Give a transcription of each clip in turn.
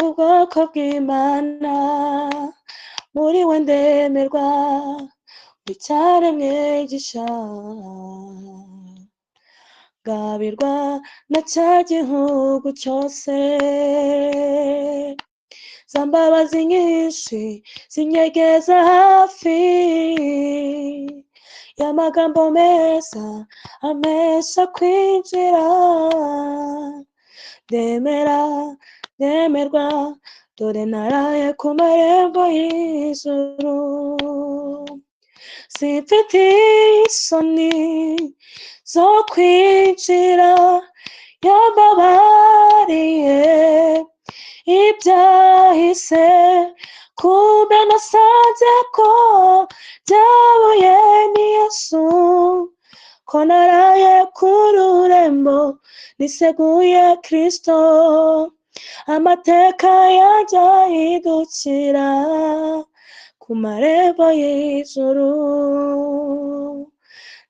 ubwoko bw'Imana, muri we ndemerwa icyaremwe gisha, gabirwa na cya gihugu cyose, za mbabazi nyinshi zinyegeza hafi, y'amagambo meza amesha kwinjira, ndemerwa, dore naraye ku marembo y'ijuru, simfite isoni zo kwinjira, yambabariye ibyahise, kumbe nasanze ko byahuye ni Yesu, ko naraye ku rurembo niseguye Kristo, amateka yanjye ahindukira ku marembo y'ijuru,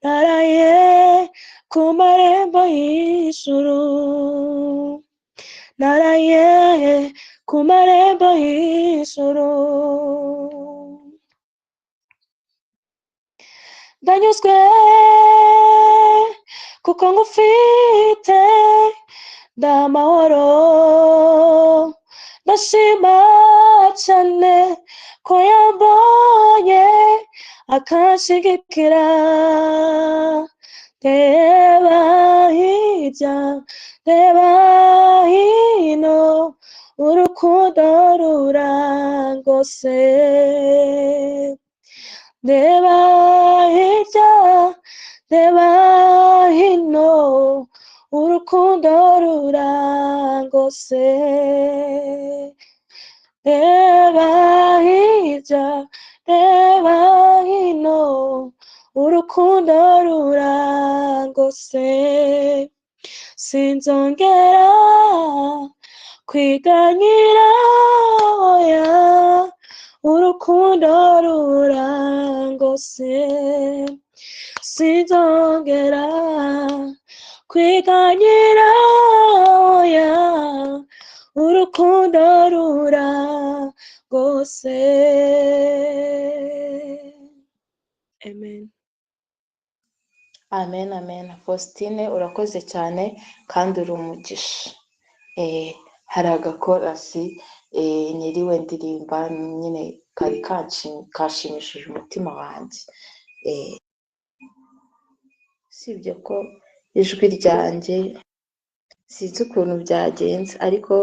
naraye ku marembo y'ijuru, naraye ku marembo y'ijuru, ndanyuzwe kuko ngufite, ndamahoro, ndashima cyane ko yambonye akanshigikira, reba hirya reba hino, urukundo rurangose, reba hirya reba hino, urukundo rurangose, reba hirya reba hino, urukundo rurangose, sinzongera kwiganyira, oya, urukundo rurangose, sinzongera kwiganyira, oya, urukundo rurangose. Amen. Amen, amen. Faustine urakoze cyane kandi uri umugisha. Hari agakorasi niriwe ndirimba nyine kari kashimishije umutima wanjye. Sibyo ko ijwi ryanjye sinzi ukuntu byagenze, ariko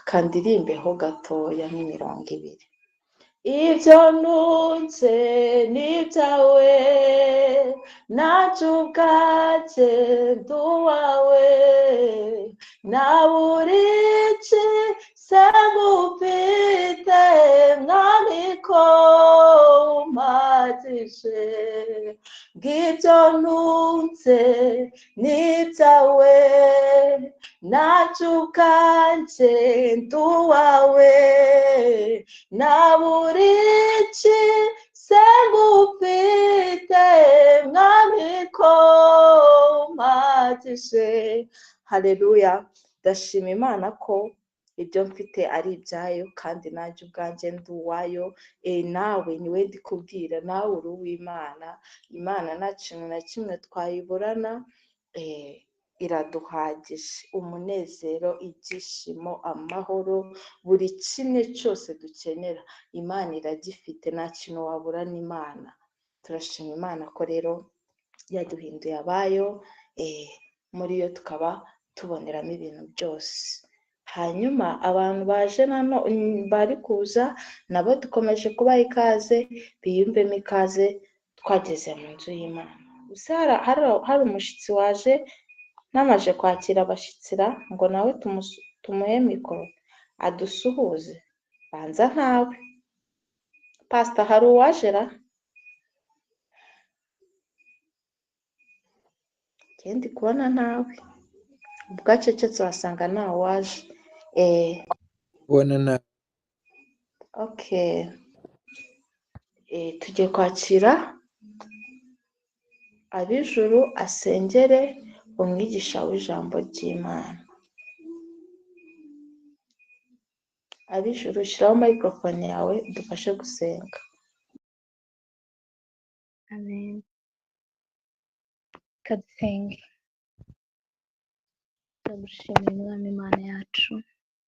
kandirimbeho gatoya nk'imirongo ibiri. Ibyo ntunze ni ibyawe, ntacyo ubwacye ndi uwawe, nabura iki se ngufite, mwami ko umpagije, ngibyo ntunze ni ibyawe, ntacyo ubwacye ndi uwawe, nabura iki se ngufite, mwami ko umpagije. Haleluya. Ndashima Imana ko ibyo mfite ari ibyayo kandi nanjye ubwanjye ndi uwayo. Nawe niwe ndi kubwira, nawe uri uw'Imana. Imana nta kintu na kimwe twayiburana, iraduhagije umunezero, ibyishimo, amahoro, buri kimwe cyose dukenera Imana iragifite, nta kintu waburana Imana. Turashima Imana ko rero yaduhinduye abayo, muri yo tukaba tuboneramo ibintu byose. Hanyuma abantu baje bari kuza nabo dukomeje kubaha ikaze, biyumvemo ikaze, twageze mu nzu y'Imana. Gusa hari umushyitsi waje, namaje kwakira abashyitsira ngo nawe tumuhe mikoro adusuhuze. Banza ntawe. Pastor, hari uwajera? Kendi kubona ntawe. Ubwacecetse wasanga ntawe waje. Kubona nawe. Okay. Tugiye kwakira ab'ijuru asengere umwigisha w'ijambo ry'Imana. ab'ijuru shyiraho microphone yawe dufashe gusenga. Amen. Kadusenge. Turagushimiye mwami Imana yacu,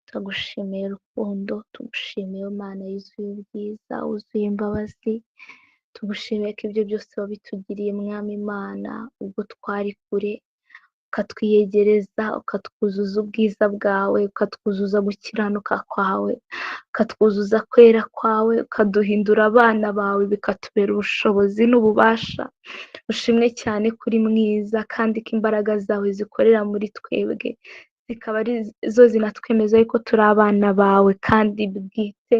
turagushimiye urukundo, tugushimiye Imana yuzuye ubwiza, wuzuye imbabazi, tugushimiye ko ibyo byose wabitugiriye mwami Imana, ubwo twari kure ukatwiyegereza, ukatwuzuza ubwiza bwawe, ukatwuzuza gukiranuka kwawe, ukatwuzuza kwera kwawe, ukaduhindura abana bawe, bikatubera ubushobozi n'ububasha. Ushimwe cyane kuri mwiza kandi ko imbaraga zawe zikorera muri twebwe, zikaba ari zo zinatwemeza yuko turi abana bawe kandi bwite,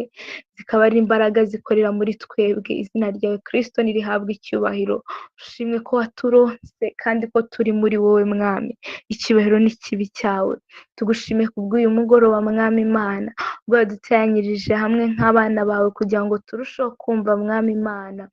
zikaba ari imbaraga zikorera muri twebwe. Izina ryawe Kristo nirihabwe icyubahiro. Ushimwe ko waturonse kandi ko turi muri wowe mwami, icyubahiro n'ikibi cyawe. Tugushimiye kubw'uyu mugoroba mwami Imana, ubwo waduteranyirije hamwe nk'abana bawe kugira ngo turusheho kumva mwami Imana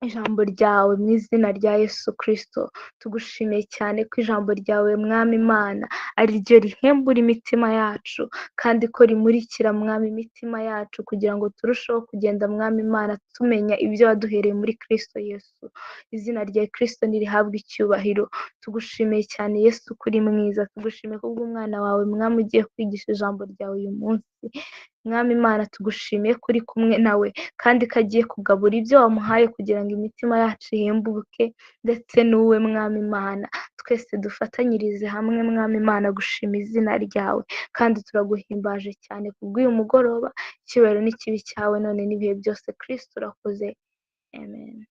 ijambo ryawe mu izina rya Yesu Kristo. Tugushimiye cyane ko ijambo ryawe mwami Imana ari ryo rihembura imitima yacu kandi ko rimurikira mwami imitima yacu kugira ngo turusheho kugenda mwami Imana tumenya ibyo waduhereye muri Kristo Yesu. Izina rya Kristo nirihabwe icyubahiro. Tugushimiye cyane Yesu kuri mwiza, tugushimiye kubw'umwana wawe mwami ugiye kwigisha ijambo ryawe uyu munsi. Mwami Imana tugushimiye kuri kumwe nawe kandi ko agiye kugabura ibyo wamuhaye kugira ngo imitima yacu ihembuke, ndetse n'uwe mwami Imana. Twese dufatanyirize hamwe mwami Imana gushima izina ryawe kandi turaguhimbaje cyane kubw'uyu mugoroba. Icyubahiro n'ikibi cyawe none n'ibihe byose. Kristo urakoze. Amen.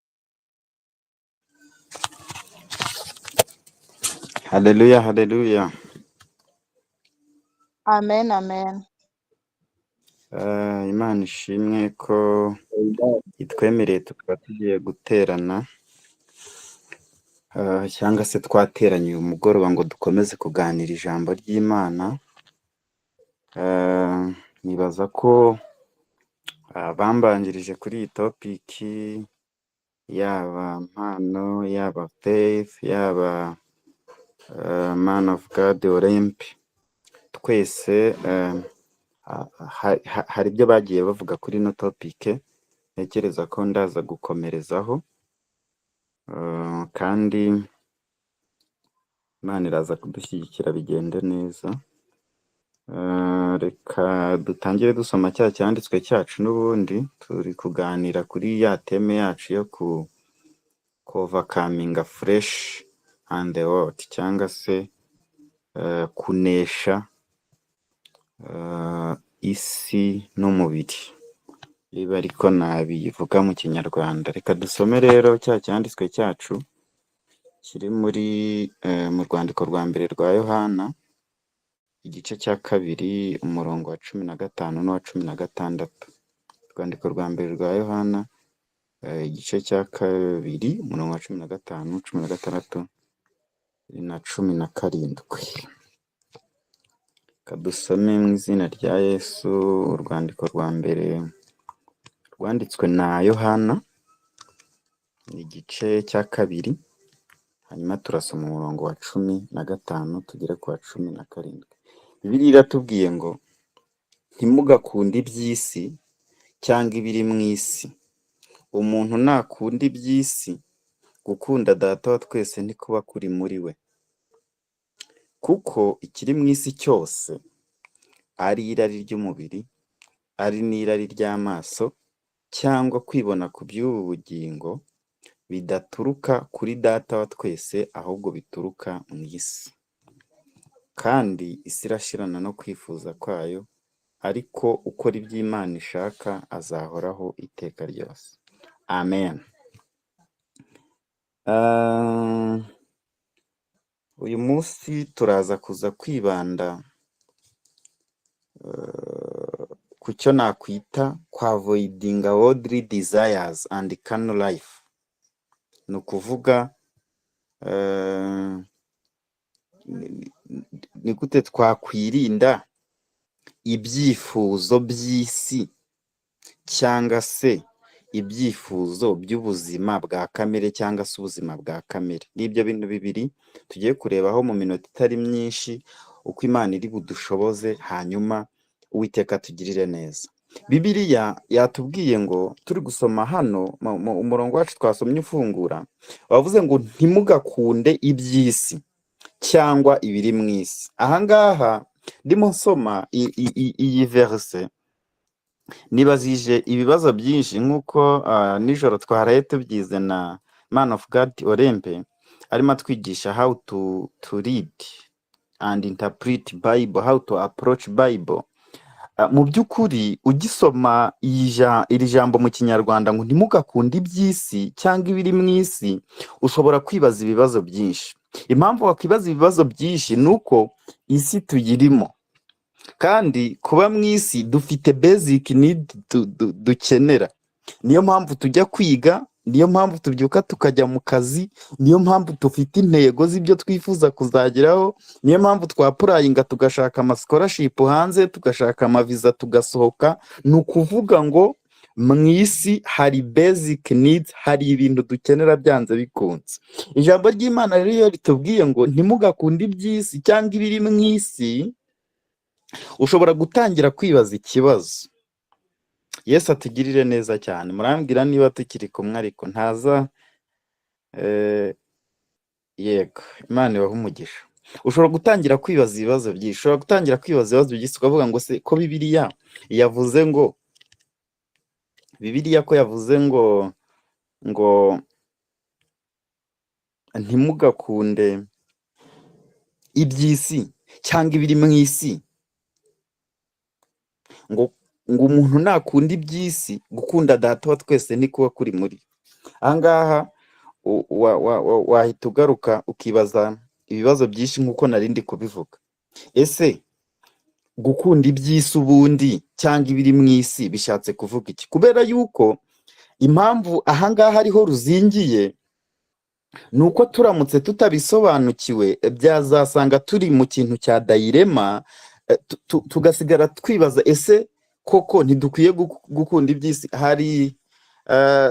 Haleluya, haleluya. Amen, amen. Imana ishimwe ko itwemereye tukaba tugiye guterana, cyangwa se twateranye uyu mugoroba ngo dukomeze kuganira ijambo ry'Imana. Nibaza ko bambanjirije kuri iyi topiki, yaba mpano, yaba faith, yaba man of God Olympe, twese hari ibyo bagiye bavuga kuri ino topike, ntekereza ko ndaza gukomerezaho, kandi Imana iraza kudushyigikira bigende neza. Reka dutangire dusoma cya cyanditswe cyacu. N'ubundi turi kuganira kuri ya teme yacu yo overcoming flesh and the world, cyangwa se kunesha isi n'umubiri, biba ariko nabivuga mu Kinyarwanda. Reka dusome rero cya cyanditswe cyacu kiri mu rwandiko rwa mbere rwa Yohana, igice cya 2 umurongo wa 15 n'uwa 16. Urwandiko rwa mbere rwa Yohana, igice cya 2 umurongo wa 15, 16 na 17. Kadusome mu izina rya Yesu. Urwandiko rwa mbere rwanditswe na Yohana, igice cya 2, hanyuma turasoma umurongo wa 15 tugere ku wa 17. Bibiliya iratubwiye ngo ntimugakunde iby'isi cyangwa ibiri mu isi. Umuntu nakunda iby'isi, gukunda Data wa twese ntikuba kuri muri we. Kuko ikiri mu isi cyose, ari irari ry'umubiri, ari n'irari ry'amaso, cyangwa kwibona ku by'ubu bugingo, bidaturuka kuri Data wa twese, ahubwo bituruka mu isi. Kandi isi irashirana no kwifuza kwayo, ariko ukora iby'Imana ishaka azahoraho iteka ryose. Amen. Uyu munsi turaza kuza kwibanda ku cyo nakwita avoiding worldly desires and carnal life. Ni ukuvuga ni gute twakwirinda ibyifuzo by'isi cyangwa se ibyifuzo by'ubuzima bwa kamere, cyangwa se ubuzima bwa kamere. N'ibyo bintu bibiri tugiye kurebaho mu minota itari myinshi, uko Imana iri budushoboze, hanyuma Uwiteka atugirire neza. Bibiliya yatubwiye ngo turi gusoma hano umurongo wacu twasomye ufungura, wavuze ngo ntimugakunde iby'isi cyangwa ibiri mu isi. Ahangaha ndimo nsoma iyi verse nibazije ibibazo byinshi, nk'uko nijoro twaraye tubyize na Man of God Olympe arimo atwigisha how to read and interpret Bible, how to approach Bible. Mu by'ukuri ugisoma iri jambo mu kinyarwanda ngo ntimugakunde iby'isi cyangwa ibiri mu isi, ushobora kwibaza ibibazo byinshi. Impamvu wakwibaza ibibazo byinshi ni uko isi tuyirimo, kandi kuba mu isi dufite basic need dukenera. Niyo mpamvu tujya kwiga, niyo mpamvu tubyuka tukajya mu kazi, niyo mpamvu dufite intego z'ibyo twifuza kuzageraho, niyo mpamvu twapurayinga tugashaka ama scholarship hanze, tugashaka amaviza tugasohoka. Ni ukuvuga ngo mu isi hari basic needs, hari ibintu dukenera byanze bikunze. Ijambo ry'Imana rero iyo ritubwiye ngo ntimugakunde iby'isi cyangwa ibiri mu isi, ushobora gutangira kwibaza ikibazo. Yesu atugirire neza cyane. Murambwira niba tukiri kumwe ariko ntaza yego, Imana ibahe umugisha. Ushobora gutangira kwibaza ibibazo byinshi, ushobora gutangira kwibaza ibibazo byinshi ukavuga ngo se ko Bibiliya yavuze ngo ntimugakunde iby'isi cyangwa ibiri mu isi, ngo umuntu nakunda iby'isi, gukunda Data wa twese nikuba kuri muri. Ahangaha wahita ugaruka ukibaza ibibazo byinshi nk'uko narindi kubivuga. Ese gukunda iby'isi ubundi cyangwa ibiri mu isi bishatse kuvuga iki? Kubera yuko impamvu ahangaha ariho ruzingiye ni uko turamutse tutabisobanukiwe byazasanga turi mu kintu cya dayirema, tugasigara twibaza ese koko ntidukwiye gukunda iby'isi. Hari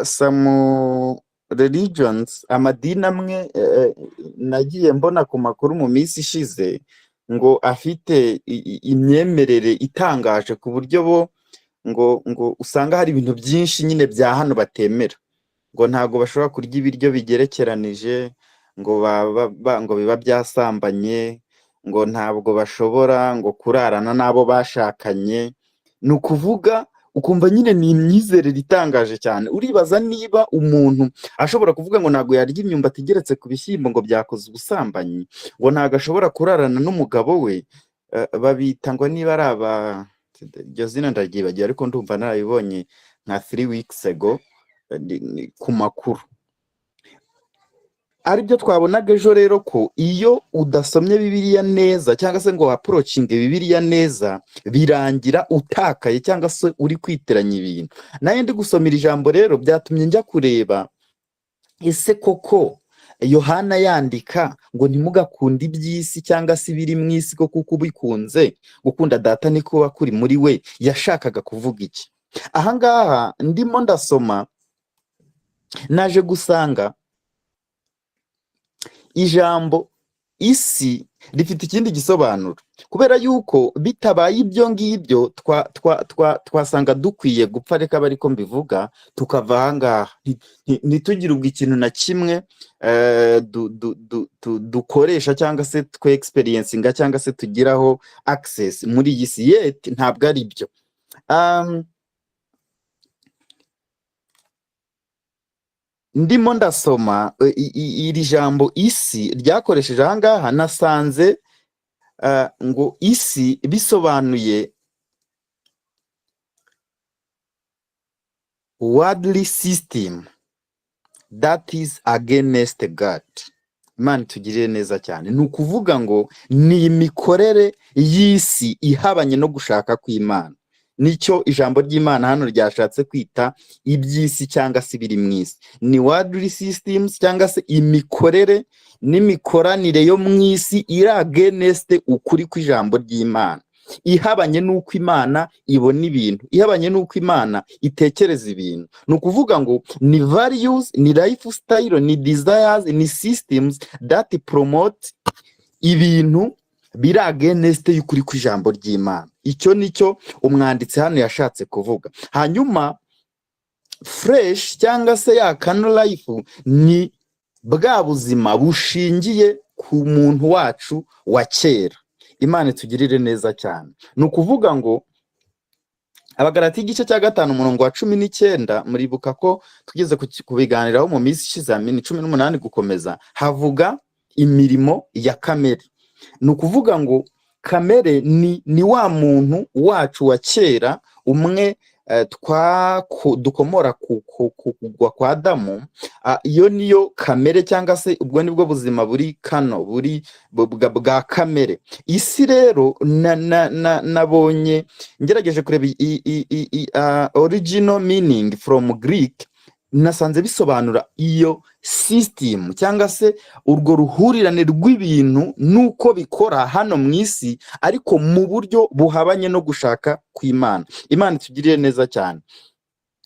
some religions, amadini amwe nagiye mbona ku makuru mu minsi ishize ngo afite imyemerere itangaje ku buryo bo ngo usanga hari ibintu byinshi nyine bya hano batemera, ngo ntago bashobora kurya ibiryo bigerekeranije, ngo biba byasambanye, ngo ntabwo bashobora ngo kurarana n'abo bashakanye. Ni ukuvuga ukumva nyine ni imyizerere itangaje cyane. Uribaza niba umuntu ashobora kuvuga ngo ntabwo yarya imyumbati igeretse ku bishyimbo ngo byakoze ubusambanyi, ngo ntabwo ashobora kurarana n'umugabo we. Babita ngo niba ari iryo zina ndaryibagiwe ariko ndumva narabibonye nka 3 weeks ago ku makuru. Aribyo twabonaga ejo rero ko iyo udasomye Bibiliya neza cyangwa se ngo approachinge Bibiliya neza, birangira utakaye cyangwa se uri kwiteranya ibintu. Naye ndi gusomera ijambo rero byatumye njya kureba ese koko Yohana yandika ngo ntimugakunde iby'isi cyangwa se ibiri mu isi, ko kuko ubikunze gukunda Data niko kuba kuri muri we, yashakaga kuvuga iki? Ahangaha ndimo ndasoma naje gusanga ijambo isi rifite ikindi gisobanuro, kubera yuko bitabaye ibyo ngibyo twasanga dukwiye gupfa. Reka bari ko mbivuga tukava ahangaha ntitugire ubwo ikintu na kimwe dukoresha cyangwa se twe experiencinga cyangwa se tugiraho access muri iyi si. Yet ntabwo ari byo. Ndimo ndasoma iri jambo isi ryakoresheje ahangaha, nasanze ngo isi bisobanuye worldly system that is against God. Imana tugirire neza cyane. Ni ukuvuga ngo ni imikorere y'isi ihabanye no gushaka kw'Imana. Nicyo ijambo ry'Imana hano ryashatse kwita iby'isi cyangwa se biri mu isi. Ni worldly systems cyangwa se imikorere n'imikoranire yo mu isi iri against ukuri kw'ijambo ry'Imana, ihabanye n'uko Imana ibona ibintu, ihabanye n'uko Imana itekereza ibintu. Ni ukuvuga ngo ni values, ni lifestyle, ni desires, ni systems that promote ibintu biri against y'ukuri kw'ijambo ry'Imana. icyo nicyo umwanditsi hano yashatse kuvuga. Hanyuma fresh cyangwa se ya Kano life ni bwa buzima bushingiye ku muntu wacu wa kera. Imana itugirire neza cyane. Ni ukuvuga ngo Abagalati igice cya 5 umurongo wa 19, muribuka ko tugeze kubiganiraho mu minsi ishize 18 gukomeza, havuga imirimo ya kamere. Ni ukuvuga ngo kamere ni wa muntu wacu wa kera umwe dukomora kugwa kwa Adamu. Iyo niyo kamere cyangwa se ubwo nibwo buzima buri kano buri bwa kamere. Isi rero nabonye ngerageje kureba original meaning from Greek, nasanze bisobanura iyo system cyangwa se urwo ruhurirane rw'ibintu nuko bikora hano mu isi, ariko mu buryo buhabanye no gushaka kw'Imana. Imana itugirire neza cyane.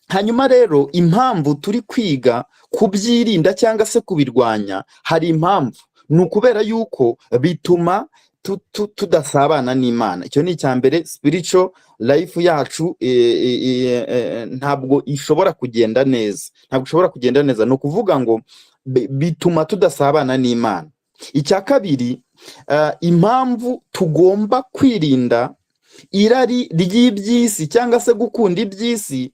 Hanyuma rero impamvu turi kwiga kubyirinda cyangwa se kubirwanya, hari impamvu. Ni ukubera yuko bituma tudasabana n'Imana. Icyo ni icyambere. Spiritual life yacu ntabwo ishobora kugenda neza. Ni ukuvuga ngo bituma tudasabana n'Imana. Icya kabiri, impamvu tugomba kwirinda irari ry'iby'isi cyangwa se gukunda iby'isi.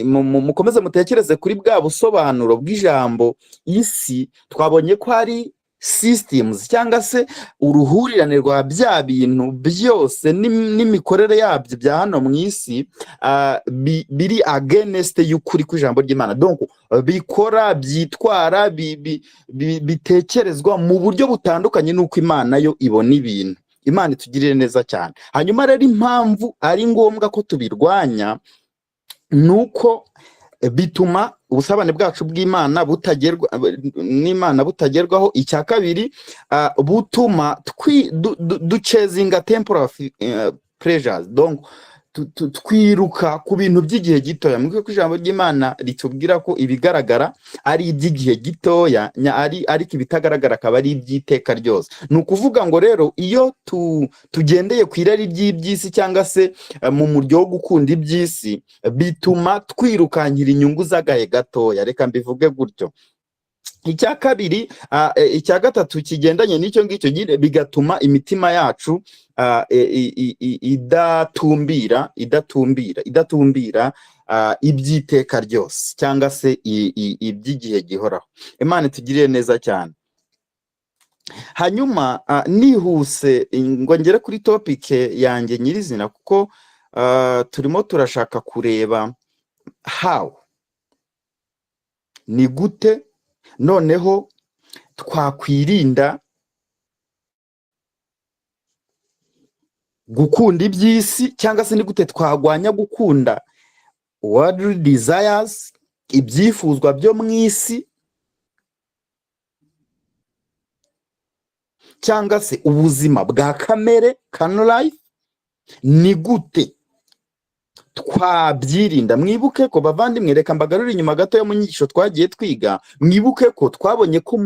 Mukomeze mutekereze kuri bwa busobanuro bw'ijambo isi. Twabonye ko hari systems cyangwa se uruhurirane rwa bya bintu byose n'imikorere yabyo bya hano mu isi biri against y'ukuri kw'ijambo ry'Imana. Donc bikora, byitwara, bitekerezwa mu buryo butandukanye n'uko Imana yo ibona ibintu. Imana itugirire neza cyane. Hanyuma rero impamvu ari ngombwa ko tubirwanya nuko bituma ubusabane bwacu bw'Imana butagerwaho. Icya kabiri, butuma duchezinga temporary pleasures. Donc twiruka ku bintu by'igihe gitoya. Mwiko ko ijambo ry'Imana ritubwira ko ibigaragara ari iby'igihe gitoya, ariko ibitagaragara akaba ari iby'iteka ryose. Ni ukuvuga ngo rero iyo tugendeye ku irari ry'iby'isi cyangwa se mu muryo wo gukunda iby'isi, bituma twirukankira inyungu z'agahe gatoya. Reka mbivuge gutyo. Icya kabiri, icya gatatu kigendanye n'icyo ngicyo, bigatuma imitima yacu idatumbira iby'iteka ryose cyangwa se iby'igihe gihoraho. Imana itugirire neza cyane. Hanyuma nihuse ngo ngere kuri topic yanjye nyirizina, kuko turimo turashaka kureba how, ni gute noneho twakwirinda gukunda iby'isi, cyangwa se ni gute twagwanya gukunda worldly desires, ibyifuzwa byo mu isi, cyangwa se ubuzima bwa kamere Kano life. Ni gute twabyirinda? Mwibuke ko bavandimwe, reka mbagarure inyuma gato yo mu nyigisho twagiye twiga. Mwibuke ko twabonye ko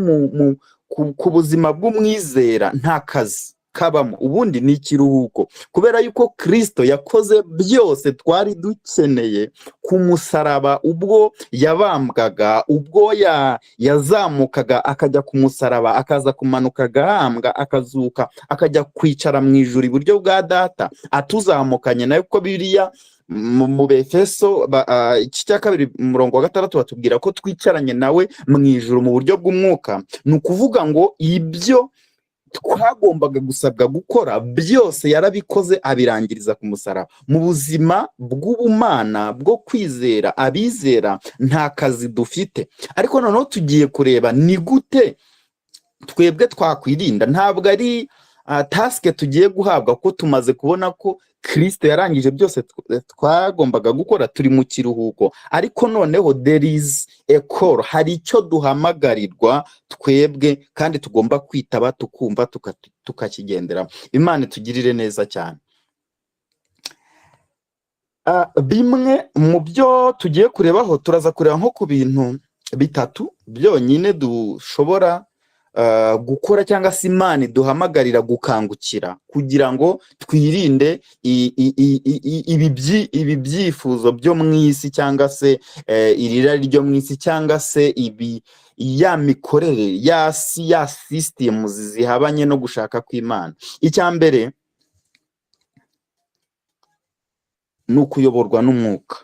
ku buzima bw'umwizera nta kazi kabamo, ubundi ni ikiruhuko, kubera yuko Kristo yakoze byose twari dukeneye ku musaraba. Ubwo yabambwaga, ubwo yazamukaga akajya ku musaraba, akaza kumanuka agahambwa, akazuka, akajya kwicara mu ijuru iburyo bwa Data, atuzamukanye nayo. Ko Bibiliya mu Befeso igice cya 2 umurongo wa 6 batubwira ko twicaranye nawe mu ijuru mu buryo bw'umwuka. Ni ukuvuga ngo ibyo twagombaga gusabwa gukora byose yarabikoze, abirangiriza ku musaraba. Mu buzima bw'ubumana bwo kwizera, abizera nta kazi dufite. Ariko noneho tugiye kureba ni gute twebwe twakwirinda. Ntabwo ari task tugiye guhabwa, ko tumaze kubona ko Kristo yarangije byose twagombaga gukora, turi mu kiruhuko. Ariko noneho there is a call, hari icyo duhamagarirwa twebwe, kandi tugomba kwitaba, tukumva, tukakigendera. Imana itugirire neza cyane. Bimwe mu byo tugiye kurebaho, turaza kureba nko ku bintu bitatu byonyine dushobora gukora cyangwa se Imana iduhamagarira gukangukira kugira ngo twirinde ibi byifuzo byo mu isi cyangwa se irirari ryo mu isi cyangwa se ya mikorere ya system zihabanye no gushaka kw'Imana. Icya mbere ni ukuyoborwa n'umwuka.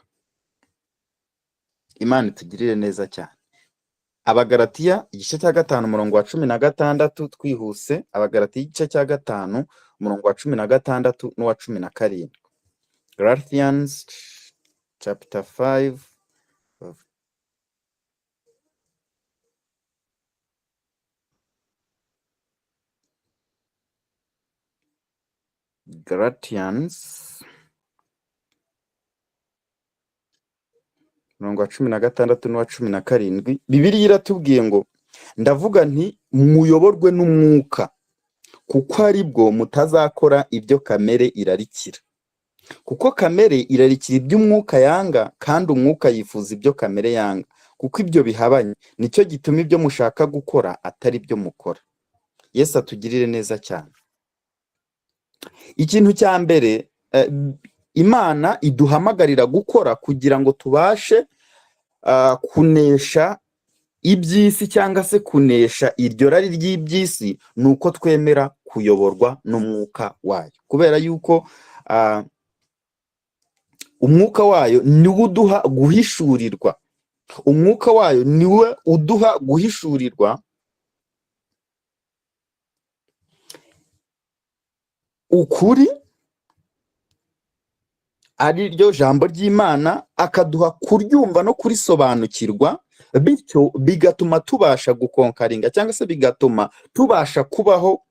Imana itugirire neza cyane. Abagalatiya igice cya 5 umurongo wa 16 twihuse. Abagalatiya igice cya 5 umurongo wa 16 n'uwa 17. Galatians chapter 5 Galatians umurongo wa 16 n'uwa 17. Bibiliya iratubwiye ngo ndavuga nti muyoborwe n'umwuka kuko ari bwo mutazakora ibyo kamere irarikira. Kuko kamere irarikira ibyo umwuka yanga, kandi umwuka yifuza ibyo kamere yanga, kuko ibyo bihabanye. Nicyo gituma ibyo mushaka gukora atari byo mukora. Yesu atugirire neza cyane. Ikintu cya mbere Imana iduhamagarira gukora kugira ngo tubashe kunesha iby'isi cyangwa se kunesha iryo rari ry'iby'isi, ni uko twemera kuyoborwa n'umwuka wayo, kubera yuko umwuka wayo niwe uduha guhishurirwa. Umwuka wayo niwe uduha guhishurirwa ukuri, ari ryo jambo ry'Imana, akaduha kuryumva no kurisobanukirwa, bityo bigatuma tubasha gukonkaringa cyangwa se bigatuma tubasha kubaho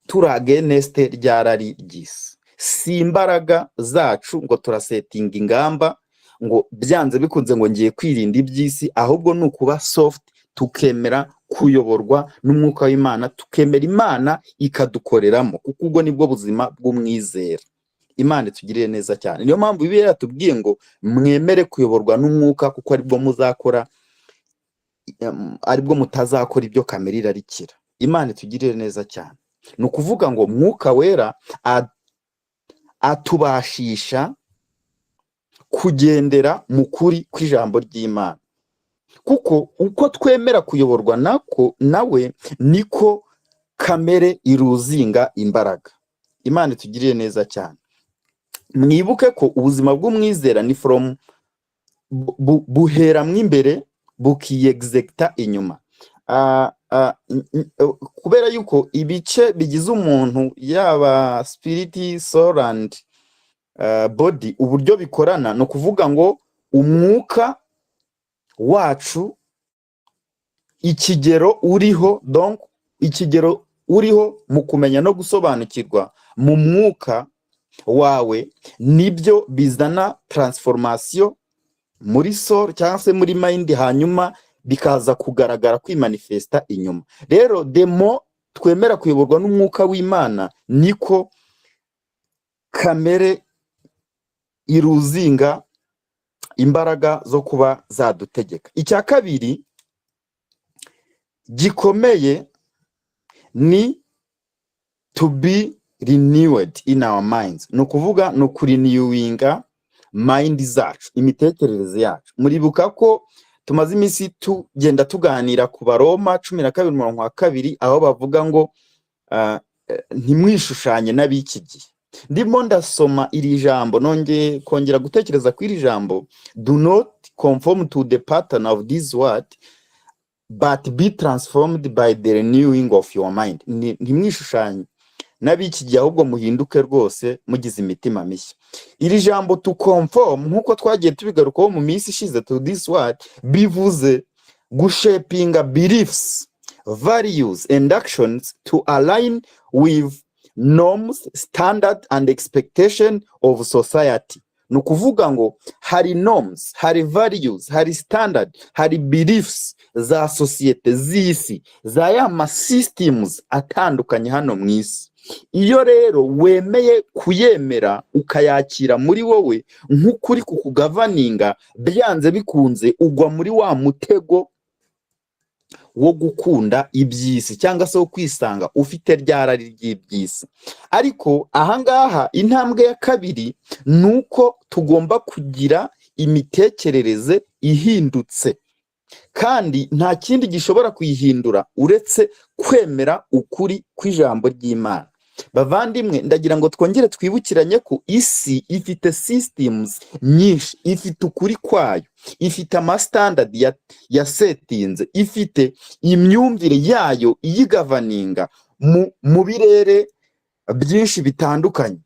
turageneste ryarari ry'isi. Si imbaraga zacu ngo turasetinga ingamba ngo byanze bikunze ngo ngiye kwirinda iby'isi, ahubwo ni ukuba soft, tukemera kuyoborwa n'umwuka w'Imana, tukemera Imana ikadukoreramo, kuko ubwo nibwo buzima bw'umwizera. Imana itugirire neza cyane. Niyo mpamvu Bibiliya yatubwiye ngo mwemere kuyoborwa n'umwuka, kuko aribwo muzakora, aribwo mutazakora ibyo kamere irarikira. Imana itugirire neza cyane. Ni ukuvuga ngo Mwuka Wera atubashisha kugendera mu kuri kw'ijambo ry'Imana, kuko uko twemera kuyoborwa nawe niko kamere iruzinga imbaraga. Imana itugirire neza cyane. Mwibuke ko ubuzima bw'umwizera ni from buhera mw'imbere bukiyexecta inyuma. Kubera yuko ibice bigize umuntu, yaba spirit, soul and body, uburyo bikorana, no kuvuga ngo umwuka wacu ikigero uriho, donc ikigero uriho mu kumenya no gusobanukirwa mu mwuka wawe, nibyo bizana transformation muri soul cyangwa se muri mind, hanyuma bikaza kugaragara kwimanifesta inyuma. Rero demo twemera kuyoborwa n'umwuka w'Imana, niko kamere iruzinga imbaraga zo kuba zadutegeka. Icya kabiri gikomeye ni to be renewed in our minds. No kuvuga no kurenewinga mind zacu, imitekerereze yacu. Muribuka ko tumaze iminsi tugenda tuganira ku Baroma 12:2, aho bavuga ngo ntimwishushanye n'abiki gihe. Ndimo ndasoma iri jambo, nongeye kongera gutekereza ku iri jambo, do not conform to the pattern of this world, but be transformed by the renewing of your mind. Ntimwishushanye n'abiki gihe, ahubwo muhinduke rwose mugize imitima mishya. Iri jambo to conform, nkuko twagiye tubigarukaho mu minsi ishize, to this world, bivuze gushapinga beliefs, values and actions to align with norms, standard and expectation of society. No kuvuga ngo hari norms, hari values, hari standard, hari beliefs za societe z'isi, za ya systems atandukanye hano mw'isi. Iyo rero wemeye kuyemera ukayakira muri wowe nk'ukuri kukugavaninga, byanze bikunze ugwa muri wa mutego wo gukunda iby'isi cyangwa se wo kwisanga ufite rya rari ry'iby'isi. Ariko ahangaha intambwe ya kabiri ni uko tugomba kugira imitekerereze ihindutse, kandi nta kindi gishobora kuyihindura uretse kwemera ukuri kw'ijambo ry'Imana. Bavandimwe, ndagira ngo twongere twibukiranye ko isi ifite systems nyinshi, ifite ukuri kwayo, ifite amastandard yasetinze, ifite imyumvire yayo iyigavaninga mu birere byinshi bitandukanye.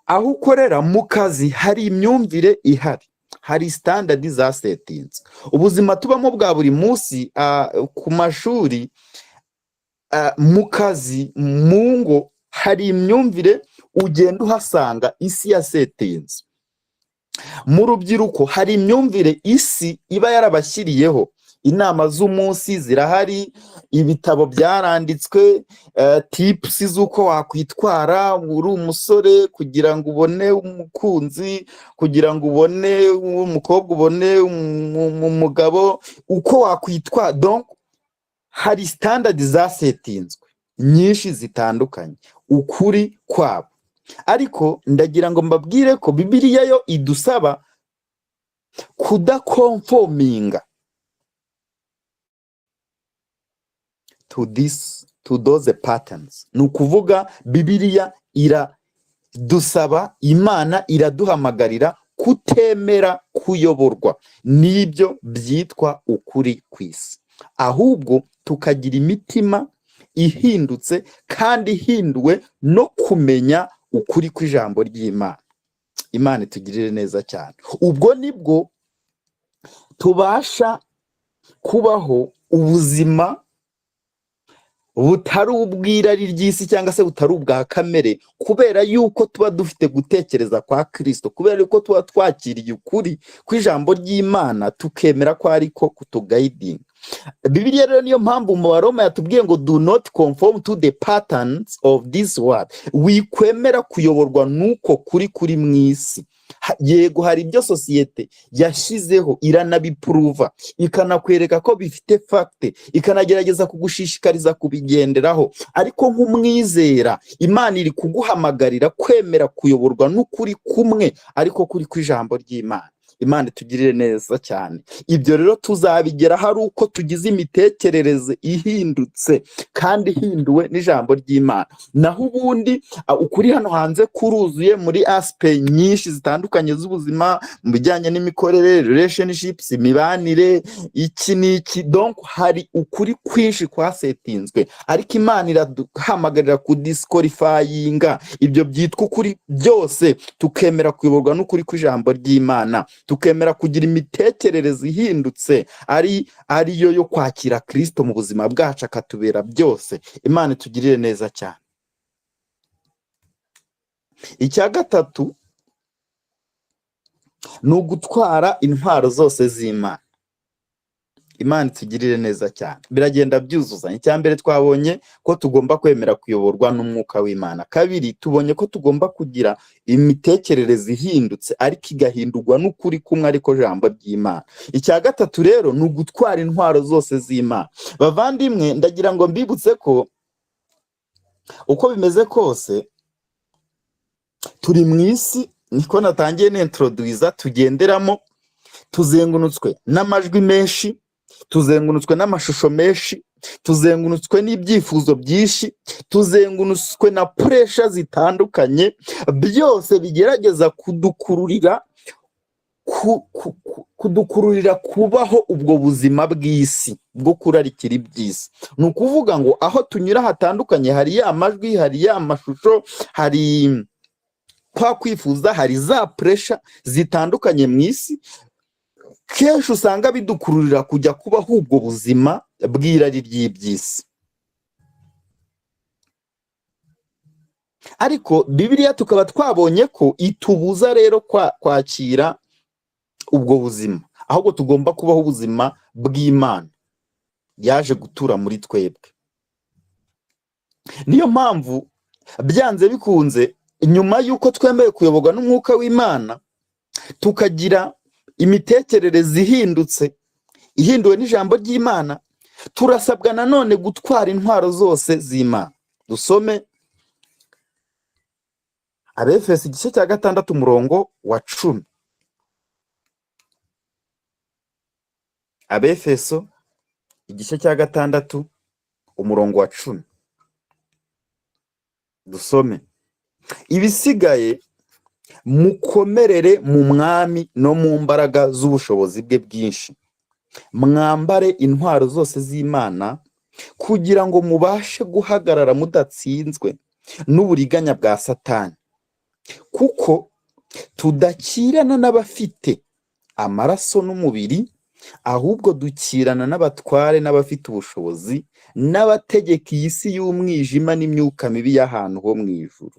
Aho ukorera mu kazi hari imyumvire ihari, hari standard zasetinze. Ubuzima tubamo bwa buri munsi, ku mashuri, mu kazi, mu ngo, hari imyumvire ugenda uhasanga isi yasetinze. Mu rubyiruko hari imyumvire isi iba yarabashyiriyeho. Inama z'umunsi zirahari, ibitabo byaranditswe, tips z'uko wakwitwara uri umusore kugira ngo ubone umukunzi, kugira ngo ubone umukobwa, ubone umugabo, uko wakwitwara. Donc hari standard zasetinzwe nyinshi zitandukanye, ukuri kwabo. Ariko ndagira ngo mbabwire ko Bibiliya yo idusaba kudakonforminga to those patterns. Ni ukuvuga Bibiliya iradusaba, Imana iraduhamagarira kutemera kuyoborwa n'ibyo byitwa ukuri kw'isi, ahubwo tukagira imitima ihindutse kandi ihinduwe no kumenya ukuri kw'ijambo ry'Imana. Imana itugirire neza cyane. Ubwo nibwo tubasha kubaho ubuzima butari ubw'irari ry'isi cyangwa se butari ubwa kamere, kubera yuko tuba dufite gutekereza kwa Kristo, kubera yuko tuba twakiriye ukuri kw'ijambo ry'Imana, tukemera ko ariko kutuguiding. Bibiliya rero niyo mpamvu mu Baroma yatubwiye ngo do not conform to the patterns of this world. Wikwemera kuyoborwa nuko kuri mw'isi. Yego hari ibyo sosiyete yashizeho iranabipuruva, ikanakwereka ko bifite fact, ikanagerageza kugushishikariza kubigenderaho, ariko nk'umwizera Imana iri kuguhamagarira kwemera kuyoborwa n'ukuri kumwe, ariko kuri kw'ijambo ry'Imana. Imana itugirire neza cyane. Ibyo rero tuzabigera hari uko tugize imitekerereze ihindutse kandi ihinduwe n'ijambo ry'Imana. Naho ubundi ukuri hano hanze kuruzuye muri aspect nyinshi zitandukanye z'ubuzima, mu bijyanye n'imikorere, relationships, imibanire, iki n'iki. Donc hari ukuri kwinshi kwasetinzwe, ariko Imana iraduhamagarira kudisqualifyinga ibyo byitwa ukuri byose, tukemera kuyoborwa n'ukuri kw'ijambo ry'Imana, tukemera kugira imitekerereze ihindutse, ariyo yo kwakira Kristo mu buzima bwacu akatubera byose. Imana itugirire neza cyane. Icya gatatu ni ugutwara intwaro zose z'Imana. Imana itugirire neza cyane. Biragenda byuzuzanya. Icya mbere twabonye ko tugomba kwemera kuyoborwa n'umwuka w'Imana. Kabiri tubonye ko tugomba kugira imitekerereze ihindutse, ariko igahindurwa n'ukuri kumwe, ariko jambo ry'Imana. Icya gatatu rero ni ugutwara intwaro zose z'Imana. Bavandimwe, ndagira ngo mbibutse ko uko bimeze kose turi mu isi, niko natangiye n'introduiza, tugenderamo, tuzengunutswe n'amajwi menshi, tuzengunutswe n'amashusho menshi, tuzengunutswe n'ibyifuzo byinshi, tuzengunutswe na pressure zitandukanye, byose bigerageza kudukururira kubaho ubwo buzima bw'isi bwo kurarikira iby'isi. Ni ukuvuga ngo aho tunyura hatandukanye, hari ya majwi, hari ya mashusho, hari kwa kwifuza, hari za pressure zitandukanye mu isi, kenshi usanga bidukururira kujya kubaho ubwo buzima bw'irari ry'iby'isi. Ariko Bibiliya tukaba twabonye ko itubuza rero kwakira ubwo buzima, ahubwo tugomba kubaho ubuzima bw'Imana yaje gutura muri twebwe. Niyo mpamvu byanze bikunze, nyuma y'uko twemeye kuyoborwa n'umwuka w'Imana, tukagira imitekerereze ihindutse, ihinduwe n'ijambo ry'Imana, turasabwa nanone gutwara intwaro zose z'Imana. Dusome Abefeso igice cya 6 umurongo wa 10. Abefeso igice cya 6 umurongo wa 10. Dusome: ibisigaye mukomerere mu mwami no mu mbaraga z'ubushobozi bwe bwinshi, mwambare intwaro zose z'Imana kugira ngo mubashe guhagarara mudatsinzwe n'uburiganya bwa Satani, kuko tudakirana n'abafite amaraso n'umubiri, ahubwo dukirana n'abatware n'abafite ubushobozi n'abategeka iyi si y'umwijima n'imyuka mibi y'ahantu ho mu ijuru.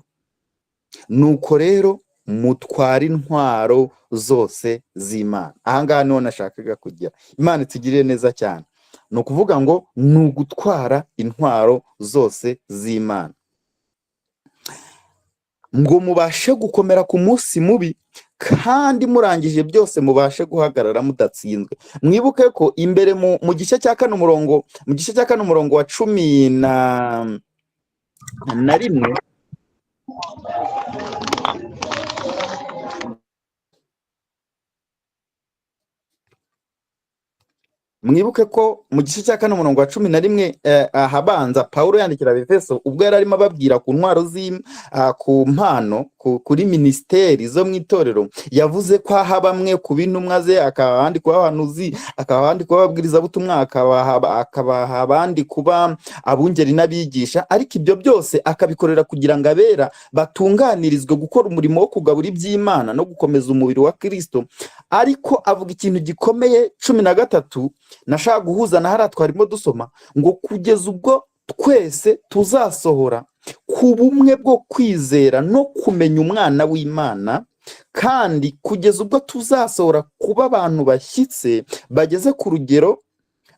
Nuko rero mutware intwaro zose z'Imana. Ahangaha niho nashakaga kujya. Imana itugirire neza cyane. Ni ukuvuga ngo ni ugutwara intwaro zose z'Imana ngo mubashe gukomera ku munsi mubi, kandi murangije byose mubashe guhagarara mudatsinzwe. Mwibuke ko imbere mu gice cya 4 umurongo wa 11 mwibuke ko mu gice cya 4 umurongo wa 11 ahabanza Pawulo yandikira Abefeso, ubwo yari arimo ababwira ku ntwaro ku mpano kuri ministeri zo mu itorero, yavuze ko aha bamwe ku bintumwa ze, akaba abandi kuba abahanuzi, akaba abandi kuba ababwirizabutumwa, akabaha abandi kuba abungeri n'abigisha, ariko ibyo byose akabikorera kugira ngo abera batunganirizwe gukora umurimo wo kugabura iby'Imana no gukomeza umubiri wa Kristo. Ariko avuga ikintu gikomeye 13 nashaka guhuza na hariya twarimo dusoma, ngo kugeza ubwo twese tuzasohora ku bumwe bwo kwizera no kumenya umwana w'Imana, kandi kugeza ubwo tuzasohora kuba abantu bashyitse bageze ku rugero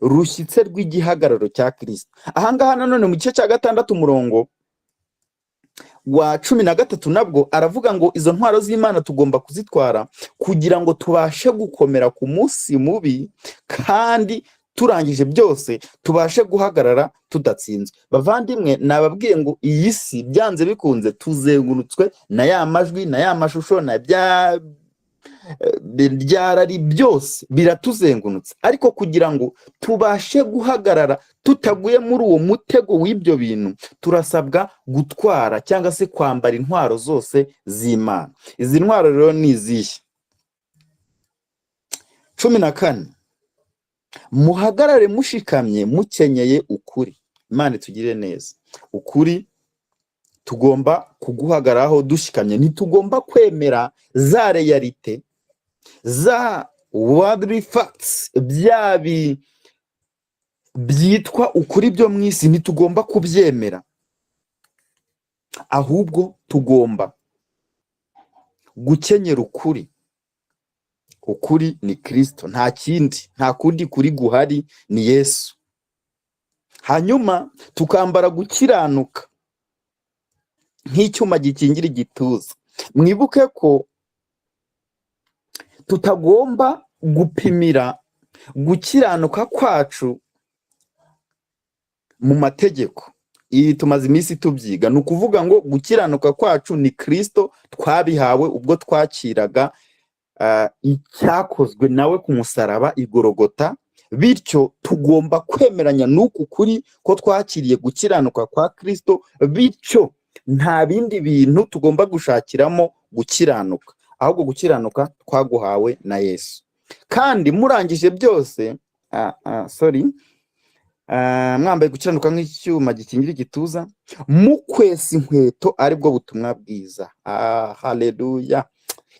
rushyitse rw'igihagararo cya Kristo. Ahangaha nanone mu gice cya 6 umurongo wa 13 nabwo aravuga ngo izo ntwaro z'Imana tugomba kuzitwara kugira ngo tubashe gukomera ku munsi mubi, kandi turangije byose tubashe guhagarara tudatsinzwe. Bavandimwe, nababwiye ngo iyi si byanze bikunze tuzengurutswe na ya majwi, na ya mashusho, na byarari byose biratuzengurutse, ariko kugira ngo tubashe guhagarara tutaguye muri uwo mutego w'ibyo bintu, turasabwa gutwara cyangwa se kwambara intwaro zose z'Imana. Izi ntwaro rero ni izihe? 14 muhagarare mushikamye mukenyeye ukuri. Imana itugirire neza. Ukuri tugomba kuguhagararaho dushikamye, ntitugomba kwemera za realite, za worldly facts, byitwa ukuri byo mu isi, ntitugomba kubyemera, ahubwo tugomba gukenyera ukuri. Ukuri ni Kristo, nta kindi, nta kundi kuri guhari, ni Yesu. Hanyuma tukambara gukiranuka nk'icyuma gikingira igituza. Mwibuke ko tutagomba gupimira gukiranuka kwacu mu mategeko. Iyi tumaze iminsi tubyiga. Ni ukuvuga ngo gukiranuka kwacu ni Kristo, twabihawe ubwo twakiraga icyakozwe nawe ku musaraba i Golgotha. Bityo tugomba kwemeranya n'uku kuri ko twakiriye gukiranuka kwa Kristo, bityo nta bindi bintu tugomba gushakiramo gukiranuka, ahubwo gukiranuka twaguhawe na Yesu. Kandi murangije byose mwambaye gukiranuka nk'icyuma gikingira igituza, mukwesa inkweto aribwo butumwa bwiza. Haleluya,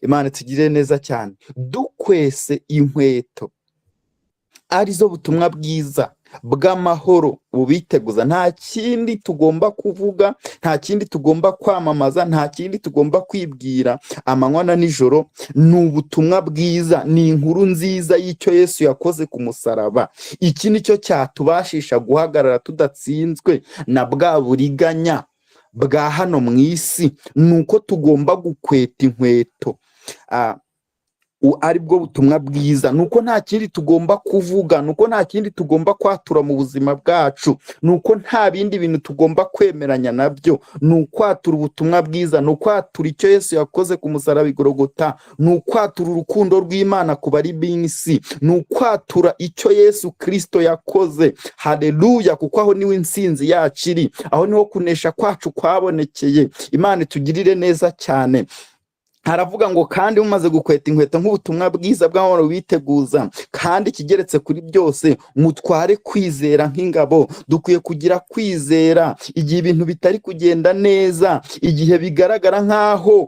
Imana itugirire neza cyane. Dukwese inkweto arizo butumwa bwiza bw'amahoro bubiteguza. Nta kindi tugomba kuvuga, nta kindi tugomba kwamamaza, nta kindi tugomba kwibwira amanywa na nijoro. Ni ubutumwa bwiza, ni inkuru nziza y'icyo Yesu yakoze ku musaraba. Iki nicyo cyatubashisha guhagarara tudatsinzwe na bwa buriganya bwa hano mu isi. Nuko tugomba gukweta inkweto ari bwo butumwa bwiza, nuko nta kindi tugomba kuvuga, nuko nta kindi tugomba kwatura mu buzima bwacu, nuko nta bindi bintu tugomba kwemeranya nabyo, ni ukwatura ubutumwa bwiza, ni ukwatura icyo Yesu yakoze ku musaraba i Golgotha, ni ukwatura urukundo rw'Imana ku bari b'isi, ni ukwatura icyo Yesu Kristo yakoze. Haleluya! Kuko aho niwe intsinzi yacu iri, aho niho kunesha kwacu kwabonekeye. Imana itugirire neza cyane. Haravuga ngo kandi mumaze gukweta inkweto nk'ubutumwa bwiza bw'amahoro biteguza, kandi kigeretse kuri byose mutware kwizera nk'ingabo. Dukwiye kugira kwizera igihe ibintu bitari kugenda neza, igihe bigaragara nk'aho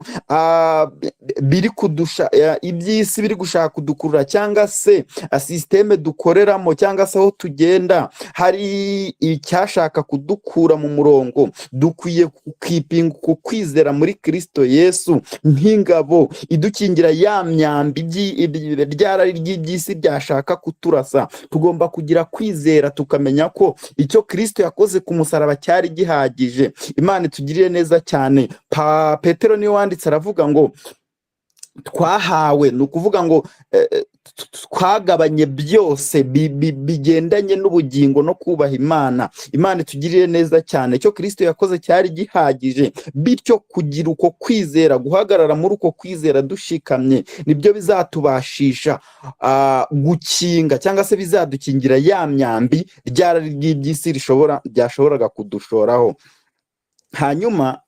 biri kudusha iby'isi biri gushaka kudukurura, cyangwa se systeme dukoreramo, cyangwa se aho tugenda hari icyashaka kudukura mu murongo. Dukwiye kukipinga ku kwizera muri Kristo Yesu nk'ingabo idukingira ya myambi ryarari ry'iby'isi byashaka kuturasa. Tugomba kugira kwizera tukamenya ko icyo Kristo yakoze ku musaraba cyari gihagije. Imana itugirire neza cyane. Petero niwe wanditse aravuga ngo twahawe, ni ukuvuga ngo twagabanye byose bigendanye n'ubugingo no kubaha Imana. Imana itugirire neza cyane. Icyo Kristo yakoze cyari gihagije, bityo kugira uko kwizera, guhagarara muri uko kwizera dushikamye, nibyo bizatubashisha gukinga, cyangwa se bizadukingira ya myambi ryarari ry'iby'isi ryashoboraga kudushoraho. Hanyuma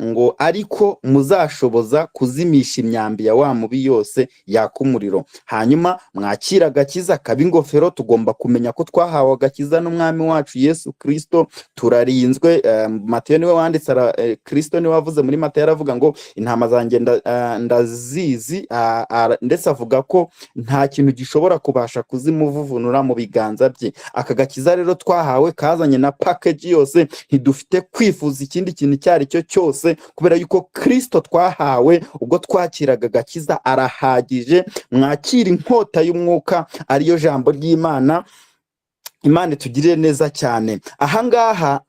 ngo ariko muzashoboza kuzimisha imyambi ya wa mubi yose yaka umuriro. Hanyuma mwakira agakiza kaba ingofero. Tugomba kumenya ko twahawe agakiza n'umwami wacu Yesu Kristo, turarinzwe. Mateyo niwe wanditse, Kristo niwe wavuze muri Mateyo, aravuga ngo intama zanjye ndazizi, ndetse avuga ko nta kintu gishobora kubasha kuzimuvuvunura mu biganza bye. Aka gakiza rero twahawe kazanye na package yose, ntidufite kwifuza ikindi kintu cyari cyo cyose, kubera yuko Kristo twahawe ubwo twakiraga agakiza arahagije. Mwakira inkota y'umwuka, ariyo jambo ry'Imana. Imana itugirire neza cyane. Ahangaha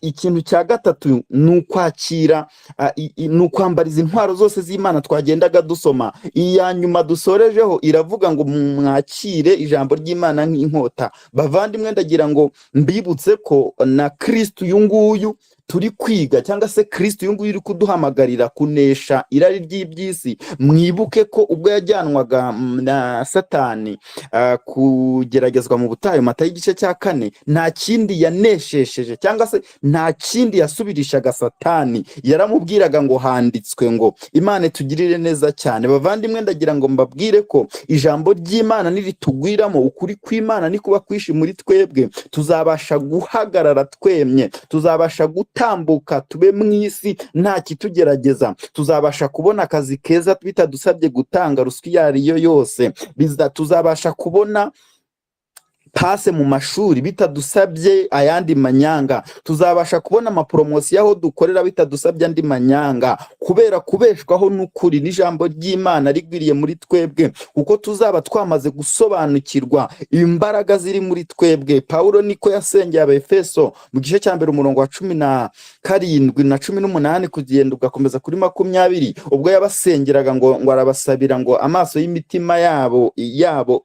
ikintu cya gatatu ni ukwakira, ni ukwambariza intwaro zose z'Imana twagendaga dusoma. Iya nyuma dusorejeho iravuga ngo mwakire ijambo ry'Imana nk'inkota. Bavandimwe, ndagira ngo mbibutse ko na Kristo uyu nguyu turi kwiga, cyangwa se Kristo uyu nguyu uri kuduhamagarira kunesha irari ry'iby'isi. Mwibuke ko ubwo yajyanwaga na Satani kugeragezwa mu butayu, Matayo igice cya 4, nta kindi yaneshesheje, cyangwa se nta kindi yasubirishaga Satani. Yaramubwiraga ngo handitswe ngo. Imana itugirire neza cyane. Bavandimwe, ndagira ngo mbabwire ko ijambo ry'Imana niritugwiramo, ukuri kw'Imana ni kuba kwishi muri twebwe, tuzabasha guhagarara twemye, tuzabasha gutambuka tube mu isi nta kitugerageza, tuzabasha kubona akazi keza bitadusabye gutanga ruswa iyo ariyo yose, tuzabasha kubona pase mu mashuri bitadusabye ayandi manyanga, tuzabasha kubona amapromosiyo aho dukorera bitadusabye andi manyanga, kubera kubeshwaho n'ukuri n'ijambo ry'Imana rigwiriye muri twebwe, kuko tuzaba twamaze gusobanukirwa imbaraga ziri muri twebwe. Paulo niko yasengeye Abefeso mu gice cya 1 umurongo wa 17 na 18 kugenda ugakomeza kuri 20, ubwo yabasengeraga ngo arabasabira ngo amaso y'imitima yabo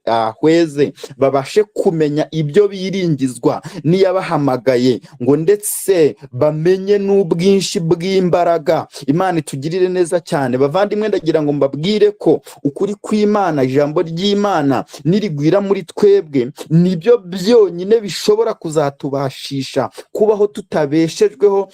ahweze, babashe kumenya ibyo biringizwa niyabahamagaye, ngo ndetse bamenye n'ubwinshi bw'imbaraga. Imana itugirire neza cyane. Bavandimwe, ndagira ngo mbabwire ko ukuri kw'Imana, ijambo ry'Imana nirigwira muri twebwe, nibyo byonyine bishobora kuzatubashisha kubaho tutabeshejweho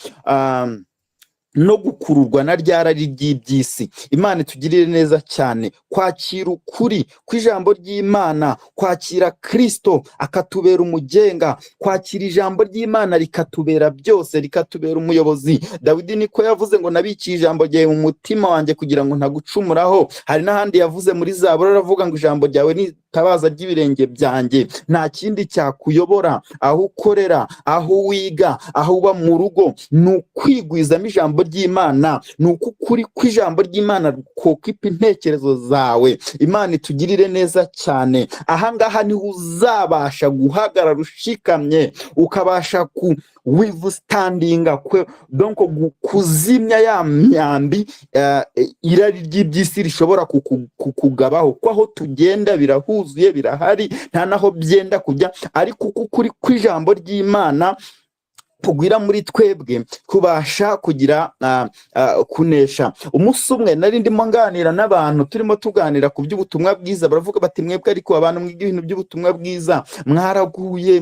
no gukururwa na ryarari ry'iby'isi. Imana itugirire neza cyane. Kwakira ukuri kw'ijambo ry'Imana, kwakira Kristo akatubera umugenga, kwakira ijambo ry'Imana rikatubera byose, rikatubera umuyobozi. Dawidi niko yavuze ngo nabikiye ijambo ryawe mu mutima wanjye kugira ngo ntagucumuraho. Hari n'ahandi yavuze muri Zaburi aravuga ngo ijambo ryawe ni tabaza ry'ibirenge byanjye. Nta kindi cyakuyobora aho ukorera, aho wiga, aho uba mu rugo, ni ukwigwizamo ijambo ry'Imana, ni ukuri kw'ijambo ry'Imana kokipa intekerezo zawe. Imana itugirire neza cyane. Ahangaha niho uzabasha guhagarara ushikamye, ukabasha withstandinga donc kuzimya ya myambi irari ry'iby'isi rishobora kukugabaho, ko aho tugenda birahuzuye, birahari, nta naho byenda kujya, ariko ukuri kw'ijambo ry'Imana kugwira muri twebwe kubasha kugira kunesha. Umunsi umwe nari ndimo nganira n'abantu, turimo tuganira ku by'ubutumwa bwiza, baravuga bati mwebwe ariko abantu mwiga ibintu by'ubutumwa bwiza mwaraguye,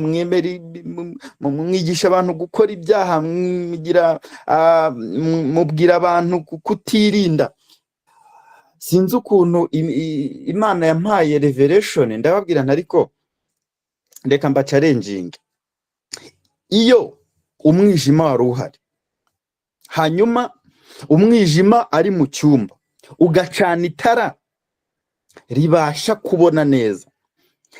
mwigisha abantu gukora ibyaha, mubwira abantu kutirinda. Sinzi ukuntu Imana yampaye revelation, ndababwira ntariko reka mba challenging. Iyo umwijima wari uhari, hanyuma umwijima ari mu cyumba, ugacana itara ribasha kubona neza,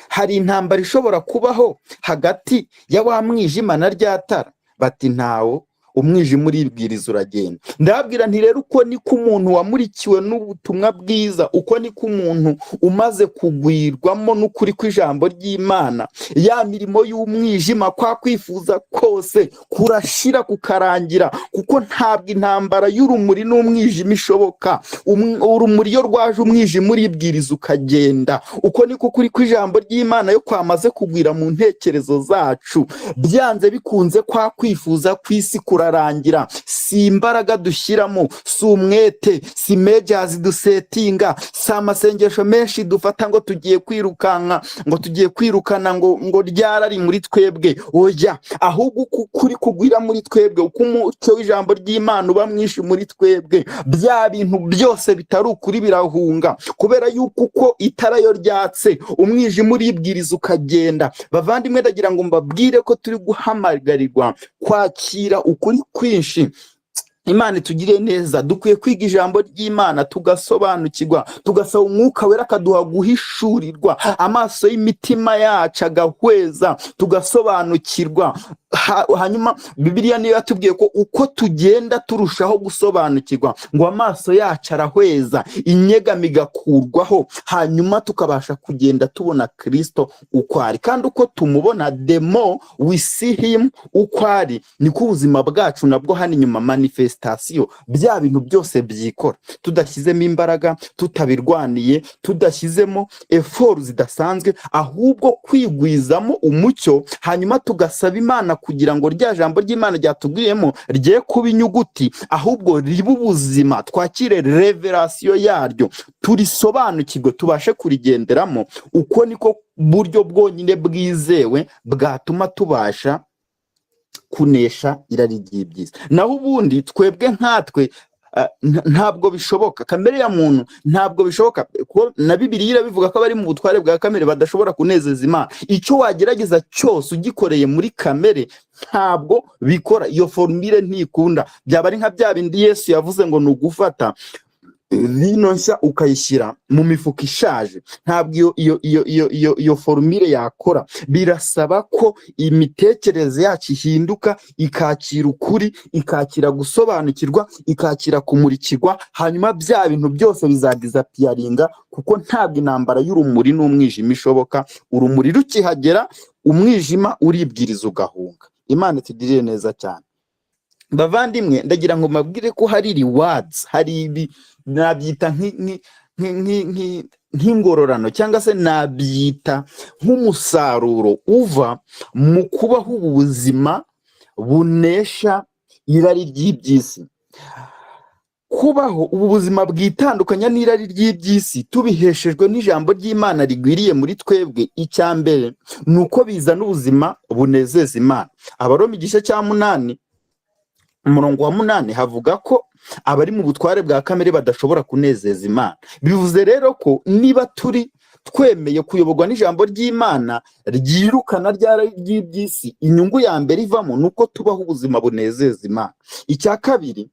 hari intambara ishobora kubaho hagati ya wa mwijima na rya tara? Bati ntawo, umwijima uribwiriza uragenda. Ndababwira nti rero uko niko umuntu wamurikiwe n'ubutumwa bwiza, uko niko umuntu umaze kugwirwamo n'ukuri kw'ijambo ry'Imana, ya mirimo y'umwijima, kwa kwifuza kose kurashira kukarangira, kuko ntabwo intambara y'urumuri n'umwijima ishoboka. Urumuri iyo rwaje, umwijima uribwiriza ukagenda. Uko niko ukuri kw'ijambo ry'Imana yo kwamaze kugwira mu ntekerezo zacu, byanze bikunze kwa kwifuza kw'isi kurarangira. Si imbaraga dushyiramo, si umwete, si mejazi dusetinga, si amasengesho menshi dufata ngo tugiye kwirukana ngo ryarari muri twebwe. Oya, ahubwo kuri kugwira muri twebwe, uko umucyo w'ijambo ry'Imana uba mwinshi muri twebwe, bya bintu byose bitari ukuri birahunga, kubera yuko uko itara yo ryatse, umwijima uribwiriza ukagenda. Bavandimwe, ndagira ngo mbabwire ko turi guhamagarirwa kwakira ukuri kwinshi. Imana itugire neza, dukwiye kwiga ijambo ry'Imana tugasobanukirwa, tugasaba umwuka wera akaduha guhishurirwa, amaso y'imitima yacu agahweza, tugasobanukirwa. Hanyuma Bibiliya niyo yatubwiye ko uko tugenda turushaho gusobanukirwa, ngo amaso yacu arahweza, inyegamo igakurwaho, hanyuma tukabasha kugenda tubona Kristo uko ari. Kandi uko tumubona, the more we see him uko ari, niko ubuzima bwacu nabwo hano inyuma manifestation bya bintu byose byikora, tudashyizemo imbaraga, tutabirwaniye, tudashyizemo effort zidasanzwe, ahubwo kwigwizamo umucyo, hanyuma tugasaba Imana kugira ngo rya jambo ry'Imana ryatubwiyemo rye kuba inyuguti, ahubwo ribe ubuzima, twakire revelation yaryo, turisobanukirwe, tubashe kurigenderamo. Uko niko buryo bwonyine bwizewe bwatuma tubasha kunesha irari ry'iby'isi. Naho ubundi twebwe nkatwe ntabwo bishoboka, kamere ya muntu ntabwo bishoboka, na Bibiliya irabivuga ko abari mu butware bwa kamere badashobora kunezeza Imana. Icyo wagerageza cyose ugikoreye muri kamere ntabwo bikora, iyo formule ntikunda. Byaba ari nka bya bindi Yesu yavuze ngo nugufata vino nshya ukayishyira mu mifuka ishaje, ntabwo iyo formule yakora. Birasaba ko imitekerereze yacu ihinduka, ikakira ukuri, ikakira gusobanukirwa, ikakira kumurikirwa, hanyuma bya bintu byose bizadisapiyaringa, kuko ntabwo intambara y'urumuri n'umwijima ishoboka. Urumuri rukihagera, umwijima uribwiriza ugahunga. Imana itugirire neza cyane. Bavandimwe, ndagira ngo mbabwire ko hari rewards, hari ibi nabyita nk'ingororano, cyangwa se nabyita nk'umusaruro uva mu kubaho ubu buzima bunesha irari ry'iby'isi. Kubaho ubu buzima bwitandukanya n'irari ry'iby'isi tubiheshejwe n'ijambo ry'Imana rigwiriye muri twebwe, icya mbere ni uko bizana ubuzima bunezeza Imana. Abaroma igice cya 8 umurongo wa 8 havuga ko abari mu butware bwa kamere badashobora kunezeza Imana. Bivuze rero ko niba turi twemeye kuyoborwa n'ijambo ry'Imana ryirukana ryari ry'iby'isi, inyungu ya mbere ivamo nuko tubaho ubuzima bunezeza Imana. Icya kabiri,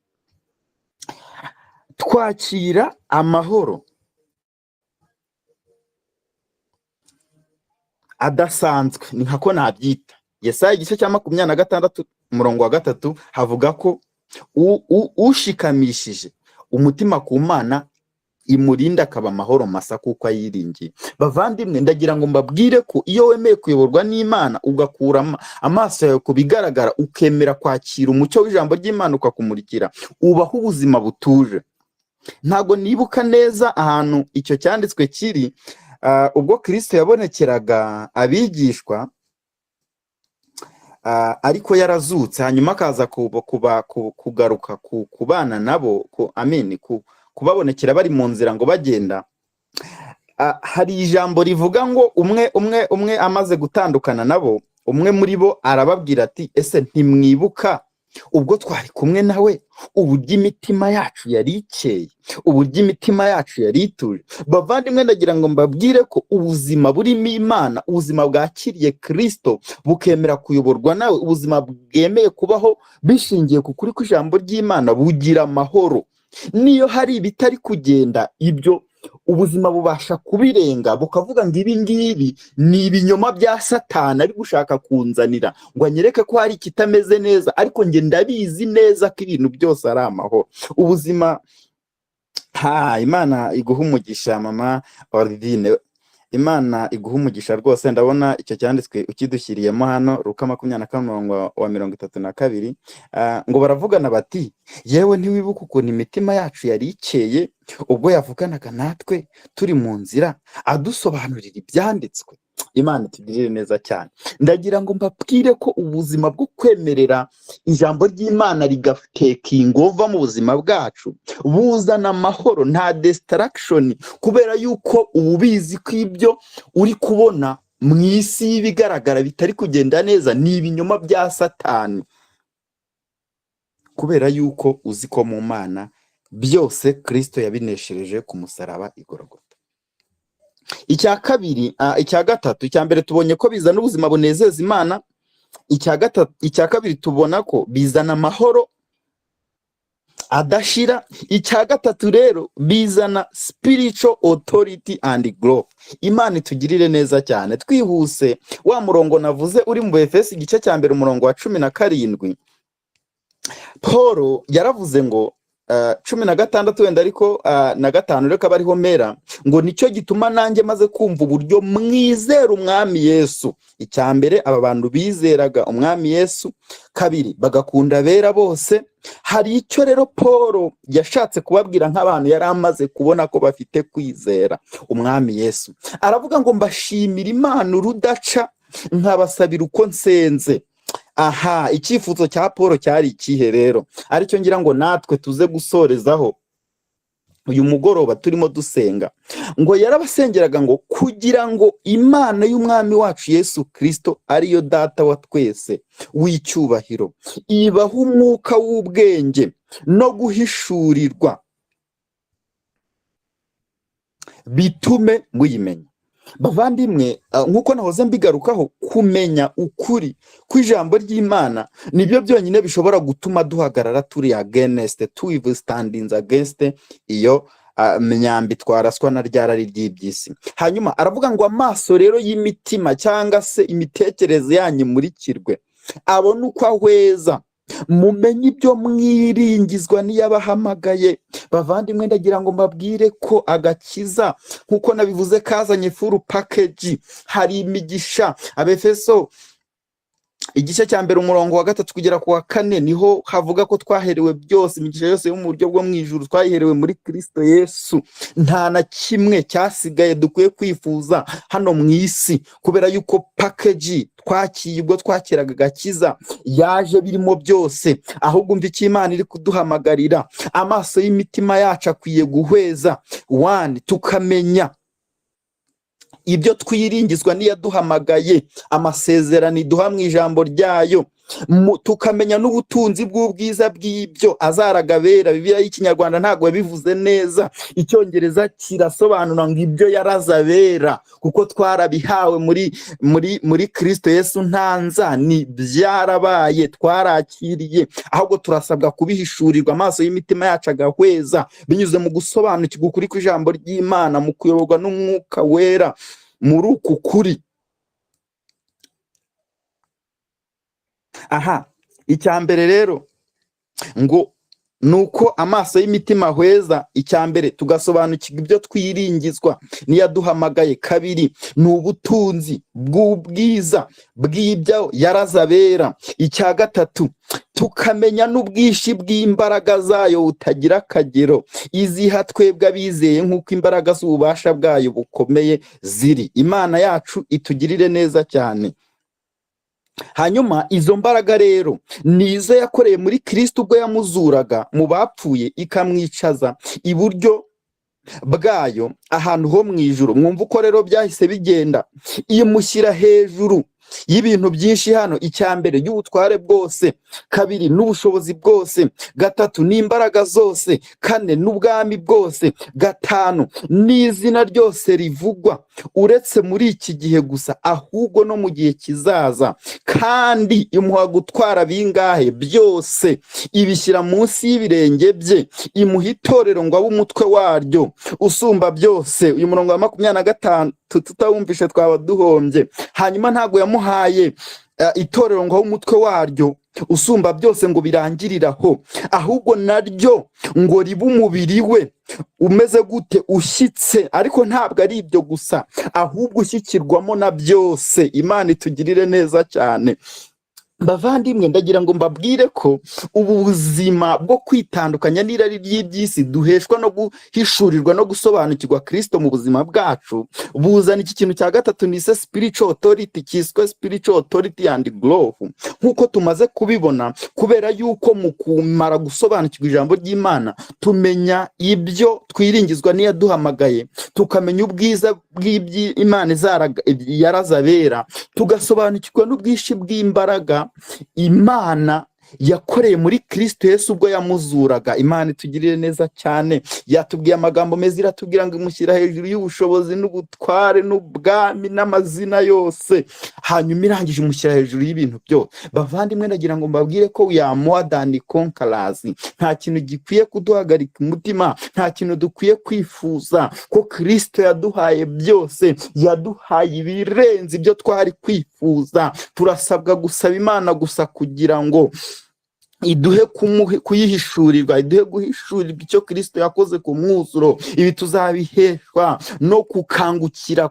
twakira amahoro adasanzwe, ni nkako nabyita. Yesaya igice cya 26 umurongo wa 3 havuga ko ushikamishije umutima ku Mana imurinde akaba amahoro masa kuko ayiringiye. Bavandimwe, ndagira ngo mbabwire ko iyo wemeye kuyoborwa n'Imana ugakura amaso yawe ku bigaragara, ukemera kwakira umucyo w'ijambo ry'Imana ukakumurikira, ubaho ubuzima butuje. Ntago nibuka neza ahantu icyo cyanditswe kiri, ubwo Kristo yabonekeraga abigishwa, ariko yarazutse, hanyuma akaza kugaruka kubana nabo, kubabonekera bari mu nzira ngo bagenda. Hari ijambo rivuga ngo umwe amaze gutandukana nabo, umwe muri bo arababwira ati, ese ntimwibuka ubwo twari kumwe nawe uburyo imitima yacu yari ikeye, uburyo imitima yacu yari ituje? Bavandimwe, ndagira ngo mbabwire ko ubuzima burimo Imana, ubuzima bwakiriye Kristo bukemera kuyoborwa nawe, ubuzima bwemeye kubaho bishingiye ku kuri kw'ijambo ry'Imana bugira amahoro. Niyo hari ibitari kugenda, ibyo ubuzima bubasha kubirenga bukavuga ngo ibi ngibi ni ibinyoma bya Satani ari gushaka kunzanira ngo anyereke ko hari ikitameze neza, ariko njye ndabizi neza ko ibintu byose ari amahoro. Ubuzima, Imana iguha umugisha mama Ordine, Imana iguha umugisha rwose. Ndabona icyo cyanditswe ukidushyiriyemo hano, Luka 20:32, ngo baravugana bati, yewe ntiwibuka ukuntu imitima yacu yari ikeye ubwo yavuganaga natwe turi mu nzira adusobanurira ibyanditswe? Imana itugirire neza cyane. Ndagira ngo mbabwire ko ubuzima bwo kwemerera ijambo ry'Imana rigatekinga ova mu buzima bwacu buzana amahoro, nta distraction, kubera yuko ububizi ko ibyo uri kubona mu isi y'ibigaragara bitari kugenda neza ni ibinyoma bya Satani, kubera yuko uzi ko mu Mana byose Kristo yabineshereje ku musaraba i Golgotha. Icya gatatu, icya mbere tubonye ko bizana ubuzima bunezeza Imana. Icya kabiri tubona ko bizana amahoro adashira. Icya gatatu rero bizana spiritual authority and growth. Imana itugirire neza cyane. Twihuse, wa murongo navuze uri mu Efeso igice cya mbere umurongo wa 17, Paul yaravuze ngo 16 wenda ariko na 5 reka bariho mera, ngo nicyo gituma nanjye maze kumva uburyo mwizera umwami Yesu. Icya mbere, aba bantu bizeraga umwami Yesu. Kabiri, bagakunda abera bose. Hari icyo rero Paul yashatse kubabwira nk'abantu yari amaze kubona ko bafite kwizera umwami Yesu. Aravuga ngo mbashimira Imana urudaca, nkabasabira uko nsenze. Icyifuzo cya Paul cyari ikihe rero? Aricyo ngira ngo natwe tuze gusorezaho uyu mugoroba turimo dusenga. Ngo yarabasengeraga ngo kugira ngo Imana y'umwami wacu Yesu Kristo, ariyo data wa twese w'icyubahiro, ibaha umwuka w'ubwenge no guhishurirwa, bitume muyimenya. Bavandimwe, nk'uko nahoze mbigarukaho, kumenya ukuri kw'ijambo ry'Imana nibyo byonyine bishobora gutuma duhagarara turi against, standing against iyo myambi twaraswa na ryarari ry'ibyisi. Hanyuma aravuga ngo amaso rero y'imitima cyangwa se imitekerereze yanyu murikirwe, abone uko ahweza, mumenye ibyo mwiringizwa n'iyabahamagaye. Bavandimwe, ndagira ngo mbabwire ko agakiza nkuko nabivuze kazanye full package. Hari imigisha. Abefeso igice cya mbere umurongo wa 3 kugera ku wa 4 niho havuga ko twaherewe byose, imigisha yose yo mu buryo bwo mwijuru twayiherewe muri Kristo Yesu. Nta na kimwe cyasigaye dukwiye kwifuza hano mu isi, kubera yuko package twakiye ubwo twakiraga agakiza yaje birimo byose. Ahubwo umva icyo Imana iri kuduhamagarira, amaso y'imitima yacu akwiye guhweza, tukamenya ibyo twiringizwa n'iyaduhamagaye, amasezerano iduha mu ijambo ryayo, tukamenya n'ubutunzi bw'ubwiza bw'ibyo azaraga bera. Bibiliya y'Ikinyarwanda ntabwo yabivuze neza, Icyongereza kirasobanura ngo ibyo yarazabera, kuko twarabihawe muri Kristo Yesu. Ntanza ni byarabaye, twarakiriye, ahubwo turasabwa kubihishurirwa, amaso y'imitima yacu agahweza, binyuze mu gusobanukirwa ukuri kw'ijambo ry'Imana, mu kuyoborwa n'Umwuka Wera muri uku kuri. Icya mbere rero ngo nuko amaso y'imitima ahweza. icya mbere tugasobanukirwa ibyo twiringizwa niyaduhamagaye. kabiri ni ubutunzi bw'ubwiza bw'ibyo yarazabera. icya gatatu tukamenya n'ubwinshi bw'imbaraga zayo butagira akagero, iziha twebwe abizeye nk'uko imbaraga z'ububasha bwayo bukomeye ziri. Imana yacu itugirire neza cyane. hanyuma izo mbaraga rero nizo yakoreye muri Kristo ubwo yamuzuraga mu bapfuye ikamwicaza iburyo bwayo ahantu ho mu ijuru. mwumva uko rero byahise bigenda, imushyira hejuru y'ibintu byinshi hano. icya mbere y'ubutware bwose, kabiri n'ubushobozi bwose, gatatu n'imbaraga zose, kane n'ubwami bwose, gatanu n'izina ryose rivugwa uretse muri iki gihe gusa ahubwo no mu gihe kizaza. kandi imuha gutwara bingahe byose, ibishyira munsi y'ibirenge bye, imuha itorero ngo abe umutwe waryo usumba byose. uyu murongo wa 25 tutawumvishe twaba duhombye. hanyuma ntabwo yamuhaye itorero ngo abe umutwe waryo usumba byose ngo birangiriraho, ahubwo naryo ngo ribe umubiri we umeze gute, ushyitse. ariko ntabwo ari ibyo gusa, ahubwo ushyikirwamo na byose. Imana itugirire neza cyane. bavandimwe, ndagira ngo mbabwire ko ubu buzima bwo kwitandukanya n'irari ry'iby'isi duheshwa no guhishurirwa no gusobanukirwa Kristo mu buzima bwacu buzana iki kintu cya gatatu nise spiritual authority, cyiswe spiritual authority and growth. nk'uko tumaze kubibona, kubera yuko mu kumara gusobanukirwa ijambo ry'Imana tumenya ibyo twiringizwa niyaduhamagaye, tukamenya ubwiza bw'iby'Imana yarazabera, tugasobanukirwa n'ubwinshi bw'imbaraga Imana yakoreye muri Kristo Yesu ubwo yamuzuraga. Imana itugirire neza cyane. yatubwiye amagambo meza, iratubwira ngo imushyira hejuru y'ubushobozi n'ubutware n'ubwami n'amazina yose, hanyuma irangije imushyira hejuru y'ibintu byose. bavandimwe, ndagira ngo mbabwire ko we are more than conquerors. nta kintu gikwiye kuduhagarika umutima, nta kintu dukwiye kwifuza, ko Kristo yaduhaye byose, yaduhaye ibirenze ibyo twari kwifuza. turasabwa gusaba Imana gusa kugira ngo iduhe kuyihishurirwa, iduhe guhishurirwa icyo Kristo yakoze ku mwuzuro. ibi tuzabiheshwa no gukangukira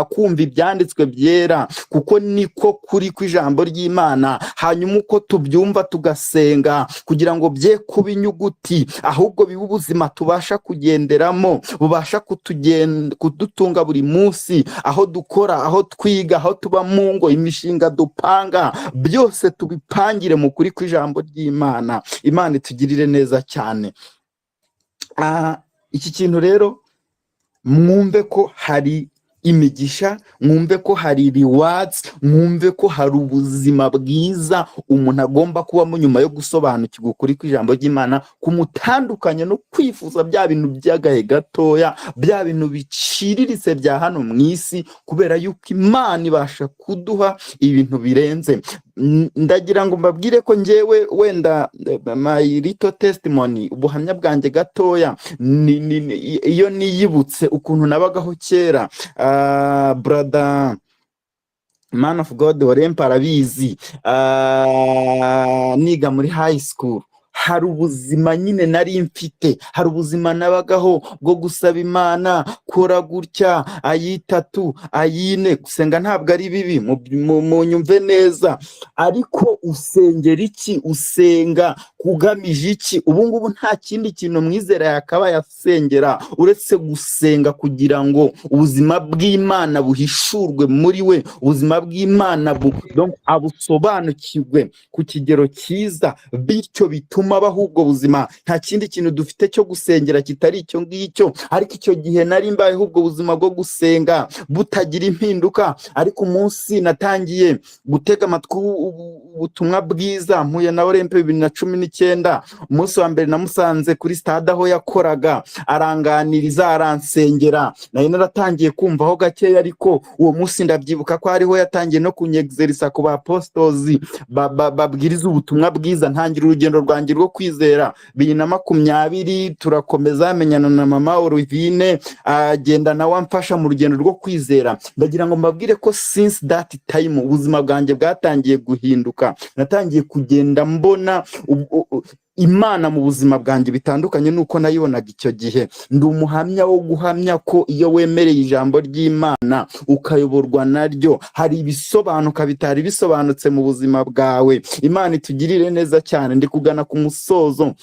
kumva ibyanditswe byera, kuko niko kuri kw'ijambo ry'Imana. hanyuma uko tubyumva tugasenga kugira ngo bye kuba inyuguti, ahubwo bibe ubuzima tubasha kugenderamo, bubasha kudutunga buri munsi, aho dukora, aho twiga, aho tuba mu ngo, imishinga dupanga, byose tubipangire mu kuri kw'ijambo ry'Imana. Imana itugirire neza cyane. iki kintu rero mwumve ko hari imigisha, mwumve ko hari rewards, mwumve ko hari ubuzima bwiza umuntu agomba kubamo nyuma yo gusobanukirwa ukuri kw'ijambo ry'Imana, kumutandukanya no kwifuza bya bintu by'agahe gatoya, bya bintu biciriritse bya hano mu isi, kubera yuko Imana ibasha kuduha ibintu birenze. ndagira ngo mbabwire ko njyewe wenda my little testimony, ubuhamya bwanjye gatoya, iyo niyibutse ukuntu nabagaho kera, brother man of God Orempa arabizi, niga muri high school, hari ubuzima nyine nari mfite, hari ubuzima nabagaho bwo gusaba Imana, kora gutya, ayitatu, ayine. gusenga ntabwo ari bibi, mu nyumve neza, ariko usengera iki? usenga kugamije iki? ubu ngubu nta kindi kintu mwizera yakaba yasengera uretse gusenga, kugira ngo ubuzima bw'Imana buhishurwe muri we, ubuzima bw'Imana abusobanukirwe ku kigero cyiza, bityo bituma abaho ubwo buzima. nta kindi kintu dufite cyo gusengera kitari icyo ngicyo. ariko icyo gihe nari mbayeho ubwo buzima bwo gusenga butagira impinduka, ariko umunsi natangiye gutega amatwi ubutumwa bwiza, mpuye na Orempe 2019. umunsi wa mbere namusanze kuri stade aho yakoraga, aranganiriza, aransengera, nayo naratangiye kumvaho gakeya, ariko uwo munsi ndabyibuka ko hariho yatangiye no kunyexerisa ku ba apostles babwiriza ubutumwa bwiza. ntangira urugendo rwanjye rwo kwizera 2020, turakomeza menyana na mama Olivine, agenda nawe amfasha mu rugendo rwo kwizera. ndagira ngo mbabwire ko since that time ubuzima bwanjye bwatangiye guhinduka, natangiye kugenda mbona Imana mu buzima bwanjye bitandukanye nuko nayibonaga icyo gihe. Ndi umuhamya wo guhamya ko iyo wemereye ijambo ry'Imana ukayoborwa naryo, hari ibisobanuka bitari bisobanutse mu buzima bwawe. Imana itugirire neza cyane. Ndi kugana ku musozo,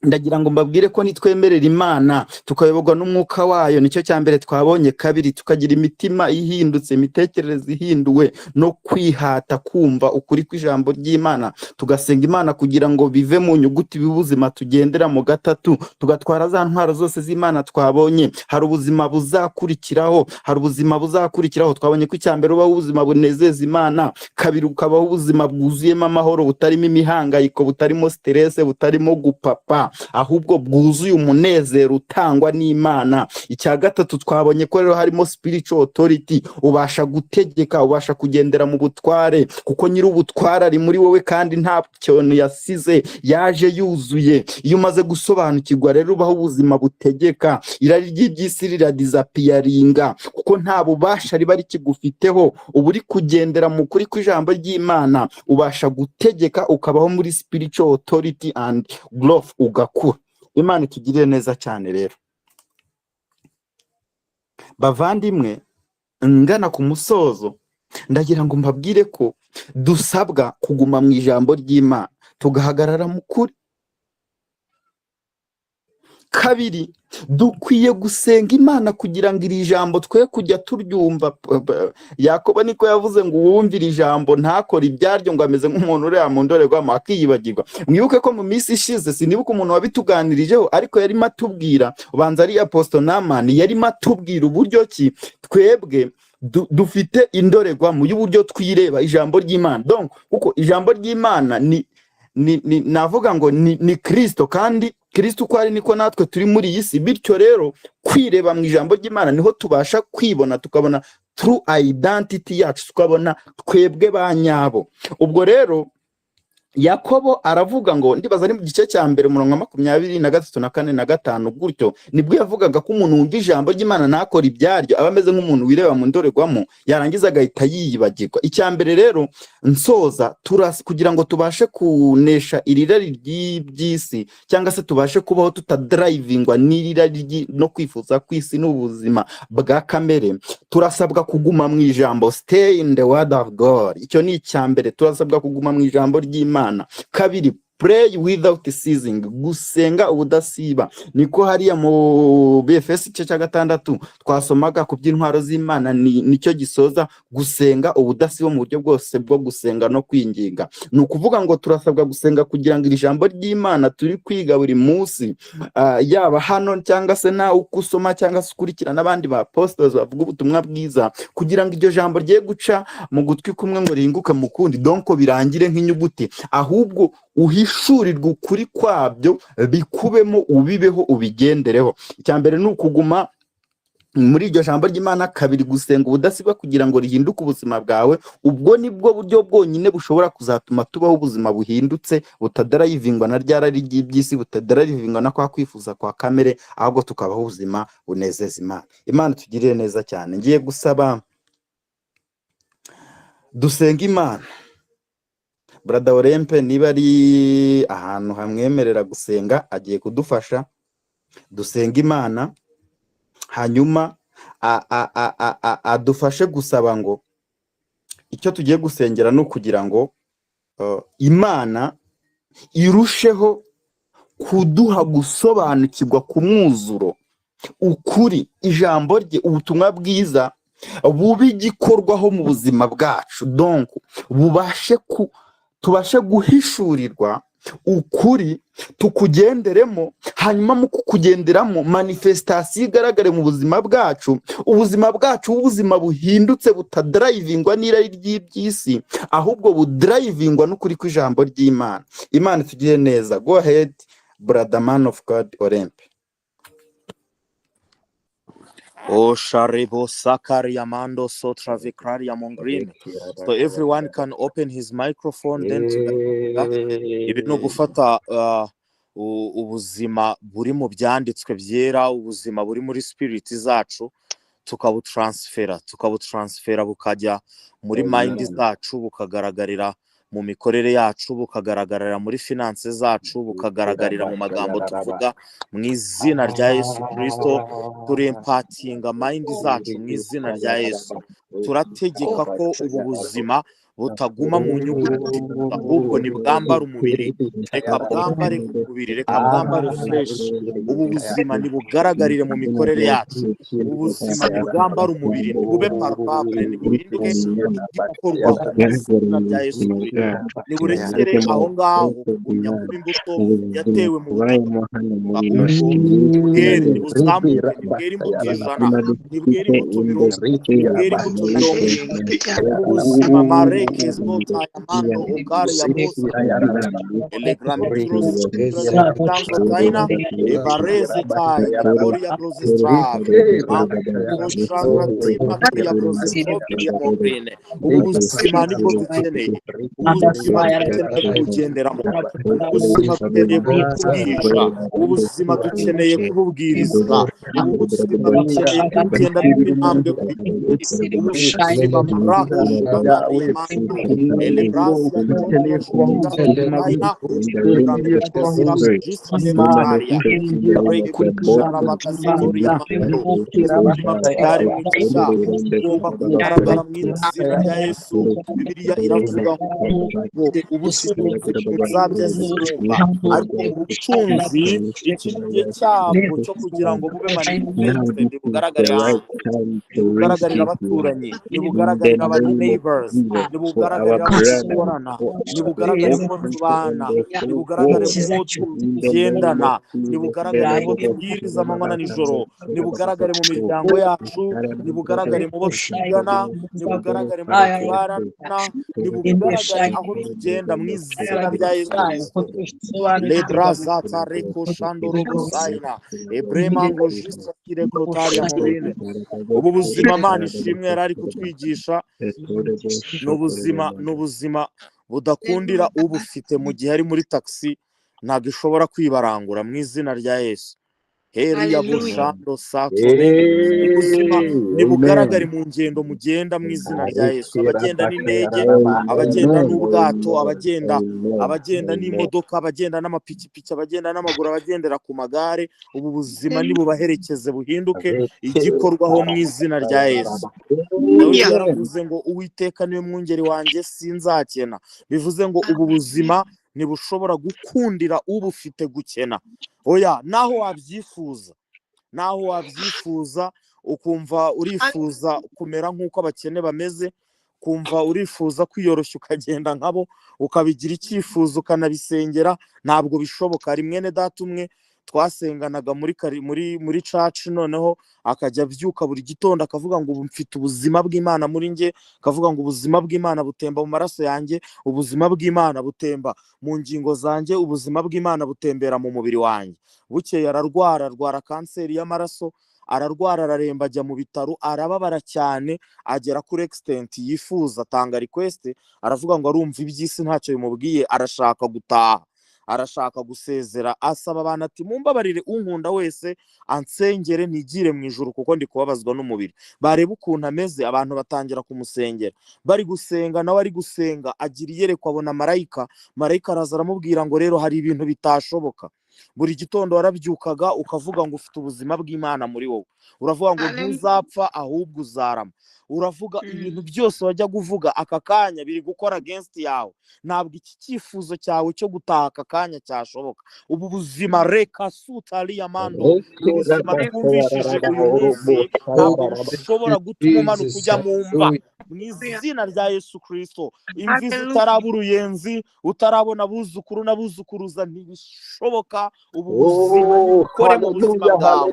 ndagira ngo mbabwire ko nitwemerera Imana tukayoborwa n'umwuka wayo, nicyo cya mbere twabonye. Kabiri, tukagira imitima ihindutse, imitekerereze ihinduwe, no kwihata kumva ukuri kw'ijambo ry'Imana, tugasenga Imana kugira ngo bive mu nyuguti b'ubuzima tugendera mu. Gatatu, tugatwara za ntwaro zose z'Imana twabonye. Hari ubuzima buzakurikiraho, twabonye ko icya mbere ubaho ubuzima bunezeza Imana. Kabiri, ukabaho ubuzima bwuzuyemo amahoro, butarimo imihangayiko, butarimo stress, butarimo gupapa, ahubwo bwuzuye umunezero utangwa n'Imana. Icya gatatu, twabonye ko rero harimo spiritual authority, ubasha gutegeka, ubasha kugendera mu butware, kuko nyiri ubutware ari muri wowe kandi nta kintu yasize, yaje yuzuye. Iyo umaze gusobanukirwa rero ubaho ubuzima butegeka, irari ry'iby'isi riradisapiyaringa, kuko nta bubasha riba rikigufiteho. uba uri kugendera mu kuri kw'ijambo ry'Imana, ubasha gutegeka, ukabaho muri spiritual authority and growth, ugakura. Imana itugirire neza cyane. Rero bavandimwe, ngana ku musozo, ndagira ngo mbabwire ko dusabwa kuguma mu ijambo ry'Imana, tugahagarara mu kuri. Kabiri, dukwiye gusenga Imana kugira ngo iri jambo twe kujya turyumva. Yakobo niko yavuze ngo uwumvira ijambo ntakore ibyaryo, ngo ameze nk'umuntu ureba mu ndorerwamo akiyibagirwa. Mwibuke ko mu minsi ishize, sinibuka umuntu wabituganirijeho, ariko yarimo atubwira, ubanza ari Apostle Namani, yarimo atubwira uburyo ki twebwe dufite indorerwamo y'uburyo twireba ijambo ry'Imana. Donc kuko ijambo ry'Imana navuga ngo ni Kristo, kandi Kristo uko ari niko natwe turi muri iyi si. Bityo rero kwireba mu ijambo ry'Imana niho tubasha kwibona, tukabona true identity yacu, tukabona twebwe ba nyabo. Ubwo rero Yakobo aravuga ngo, ndibaza ari mu gice cya mbere umurongo wa 23 na 4 na 5, gutyo nibwo yavugaga ko umuntu wumva ijambo ry'Imana ntakora ibyaryo aba ameze nk'umuntu wireba mu ndorerwamo, yarangiza agahita yiyibagirwa. Icya mbere rero nsoza, kugira ngo tubashe kunesha irirari ry'iby'isi, cyangwa se tubashe kubaho tutadrivingwa n'irirari no kwifuza kw'isi n'ubuzima bwa kamere, turasabwa kuguma mu ijambo, stay in the word of God. Icyo ni icya mbere, turasabwa kuguma mu ijambo ry'Imana. Kabiri, pray without ceasing, gusenga ubudasiba. Niko hariya mu BFS cyo cya 6 twasomaga ku by'intwaro z'Imana, nicyo gisoza gusenga ubudasiba mu buryo bwose bwo gusenga no kwinginga. Ni ukuvuga ngo turasabwa gusenga kugira ngo iri jambo ry'Imana turi kwiga buri munsi, yaba hano cyangwa se nawe uko usoma cyangwa se ukurikirana n'abandi ba apostles bavuga ubutumwa bwiza, kugira ngo iryo jambo rye guca mu gutwi kumwe ngo rihinguke mu kundi, donc birangire nk'inyuguti, ahubwo uhishurirwa ukuri kwabyo, bikubemo, ubibeho, ubigendereho. Icya mbere ni ukuguma muri iryo jambo ry'Imana. Kabiri, gusenga ubudasiba kugira ngo rihinduke ubuzima bwawe. Ubwo nibwo buryo bwonyine bushobora kuzatuma tubaho ubuzima buhindutse, butadarayivingwa na ryarari ry'iby'isi, butadarayivingwa na kwa kwifuza kwa kamere, ahubwo tukabaho ubuzima bunezeza Imana. Imana tugirire neza cyane. Ngiye gusaba dusenga Imana. Brother Olempe niba ari ahantu hamwemerera gusenga, agiye kudufasha dusenga Imana, hanyuma adufashe gusaba ngo icyo tugiye gusengera no kugira ngo Imana irusheho kuduha gusobanukirwa ku mwuzuro ukuri ijambo rye, ubutumwa bwiza bubi igikorwaho mu buzima bwacu, donc tubashe guhishurirwa ukuri, tukugenderemo, hanyuma mu kukugenderamo manifestation igaragare mu buzima bwacu, ubuzima buhindutse, butadrivingwa n'irari ry'iby'isi, ahubwo budrivingwa n'ukuri kw'ijambo ry'Imana. Imana tugire neza. Go ahead, brother man of God Olempe. Oh, Sharibo Sakari Yamando Sotra Vikrari Amongrin. So everyone can open his microphone, then ibintu gufata ubuzima buri mu byanditswe byera, ubuzima buri muri spirit zacu, tukabutransfera bukajya muri mind zacu, bukagaragarira mu mikorere yacu, bukagaragarira muri finance zacu, bukagaragarira mu magambo tuvuga, mu izina rya Yesu Kristo. Turempatinga mind zacu mu izina rya Yesu. Turategeka ko ubu buzima butaguma mu nyuguti, ahubwo ni bwambara umubiri. Reka bwambare umubiri, reka bwambare flesh. Ubu buzima nibugaragarire mu mikorere yacu. Ubu buzima nibwambara umubiri, nibube palpable, nibuhinduke igikorwaho mu izina rya Yesu Kristo. Niburekere aho ngaho kugumya kuba imbuto yatewe mu butaka, ahubwo nibwere, nibuzamuke, nibwere imbuto 100, nibwere imbuto 50, nibwere imbuto 70. Ubu buzima mareke zota yamando ukari ya bosa elegramikros tanzo taina ebareze tai gloria prozestrave mango ya prozestrove ya morene. Ubu buzima nibwo dukeneye. Ubu buzima dukeneye kugenderamo. Ubu buzima dukeneye kubwirisha. Ubu buzima dukeneye kububwiriza. Ubu buzima dukeneye kugenda n'intambwe ku yindi. Ubu buzima maraho shugabarimango elebrasia tonoshugabarimaina elebrasia registra rekwisharamakasitoria mando. Ubuzima bwari mwiza ugomba kugaragara mu izina rya Yesu. Bibiliya iravuga ngo ubutunzi zabya zirumba, ariko ubutunzi iki gihe cyabwo cyo kugira ngo bube manifested, bugaragarira hanze, bugaragarira abaturanyi, bugaragarira aba neighbors, bugaragarira abakorana, bugaragarira mu tubana, bugaragarira mu tugendana, bugaragarira mu tubwiriza amanywa na nijoro, bugaragare mu miryango yacu, bugaragare mu bo twigana, bugaragare mu tubarana, bugaragare aho tugenda mu izina rya Yesu Kristo. Lebrazata reko shandoro busaina ebremango jisa kire kotaria morine. Ubu buzima Mana ishimwe yari kutwigisha n'ubuzima budakundira ubufite mu gihe ari muri taxi, ntabwo ishobora kwibarangura mu izina rya Yesu. Heri ya bushando satone. Ubuzima nibugaragare mu ngendo mugenda mu izina rya Yesu. Abagenda n'indege, abagenda n'ubwato, abagenda n'imodoka, abagenda n'amapikipiki, abagenda n'amaguru, abagendera ku magare. Ubu buzima nibubaherekeze buhinduke igikorwaho mu izina rya Yesu. Yaravuze ngo Uwiteka niwe mwungeri wanjye sinzakena. Bivuze ngo ubu buzima ntibushobora gukundira ubufite gukena. Oya, naho wabyifuza ukumva urifuza kumera nk'uko abakene bameze, kumva urifuza kwiyoroshya ukagenda nkabo, ukabigira icyifuzo ukanabisengera, ntabwo bishoboka. Ari mwene data umwe twasenganaga muri church, noneho akajya abyuka buri gitondo akavuga ngo ubu mfite ubuzima bw'Imana muri nge, akavuga ngo ubuzima bw'Imana butemba mu maraso yanjye, ubuzima bw'Imana butemba mu ngingo zanjye, ubuzima bw'Imana butembera mu mubiri wanjye. Bukeye ararwara kanseri y'amaraso, ararwara araremba, ajya mu bitaro, arababara cyane, agera kuri extent yifuza, atanga request, aravuga ngo arumva iby'isi ntacyo bimubwiye, arashaka gutaha, arashaka gusezera, asaba abantu ati mumbabarire unkunda wese ansengere nigire mu ijuru kuko ndi kubabazwa n'umubiri. Bareba ukuntu ameze, abantu batangira kumusengera, bari gusenga nawe ari gusenga, agira iyerekwa abona marayika araza aramubwira ngo rero hari ibintu bitashoboka. Buri gitondo warabyukaga ukavuga ngo ufite ubuzima bw'Imana muri wowe, uravuga ngo ntuzapfa ahubwo uzarama, uravuga ibintu byose wajya kuvuga aka kanya biri gukora against yawe. Ntabwo iki cyifuzo cyawe cyo gutaha aka kanya cyashoboka. Ubu buzima reka sutari amando, ubuzima twumvishije uyu munsi ntabwo bushobora gutuma umanuka ujya mu mva mu izina rya Yesu Kristo. Imvi zitaraba uruyenzi, utarabona abuzukuru n'abuzukuruza, ntibishoboka. Ubu buzima bukore mu buzima bwawe.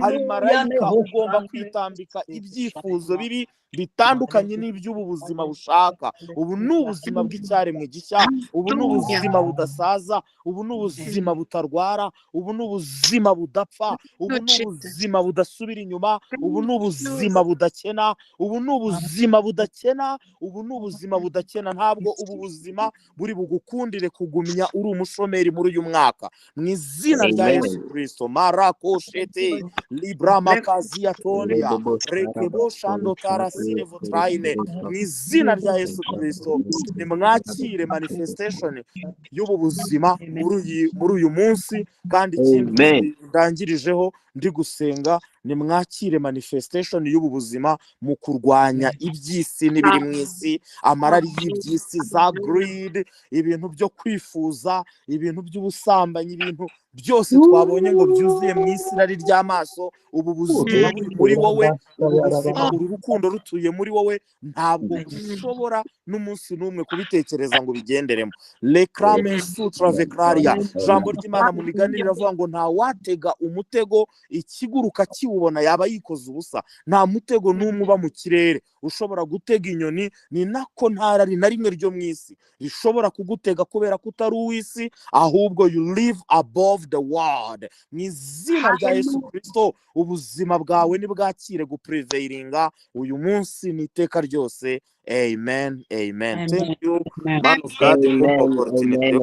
Hari marayika ugomba kwitambika ibyifuzo bibi bitandukanye n'iby'ubu buzima bushaka. Ubu ni ubuzima bw'icyaremwe gishya, ubu ni ubuzima budasaza, ubu ni ubuzima butarwara, ubu ni ubuzima budapfa, ubu ni ubuzima budasubira inyuma, ubu ni ubuzima budakena, ubu ni ubuzima budakena, ubu ni ubuzima budakena. Ntabwo ubu buzima buri bugukundire kugumya uri umushomeri muri uyu mwaka mu izina rya Yesu Kristo. Marakoshete libra makazia tonia rekebo shando tarasire votraine mu izina rya Yesu Kristo. Nimwakire manifestation y'ubu buzima muri uyu munsi, kandi ikindi ndangirijeho ndi gusenga, nimwakire manifestation y'ubu buzima mu kurwanya iby'isi n'ibiri mu isi, amarari y'iby'isi, za greed, ibintu byo kwifuza, ibintu by'ubusambanyi, ibintu byose twabonye ngo byuzuye mu isi rari ry'amaso. Ubu buzima buri muri wowe, ubu buzima, uru rukundo rutuye muri wowe, ntabwo ushobora n'umunsi n'umwe kubitekereza ngo bigenderemo. Le crame sutra vecraria, jambo ry'Imana mu migani riravuga ngo nta watega umutego ikiguruka kiwubona yaba yikoze ubusa. Nta mutego n'umwe uba mu kirere ushobora gutega inyoni, ni nako nta rari na rimwe ryo mu isi rishobora kugutega, kubera ko utari uw'isi, ahubwo you live above the world. Mu izina rya Yesu Kristo, ubuzima bwawe nibwakire guprevailinga uyu munsi n'iteka ryose. Amen, amen. Thank you, man of God, for opportunity.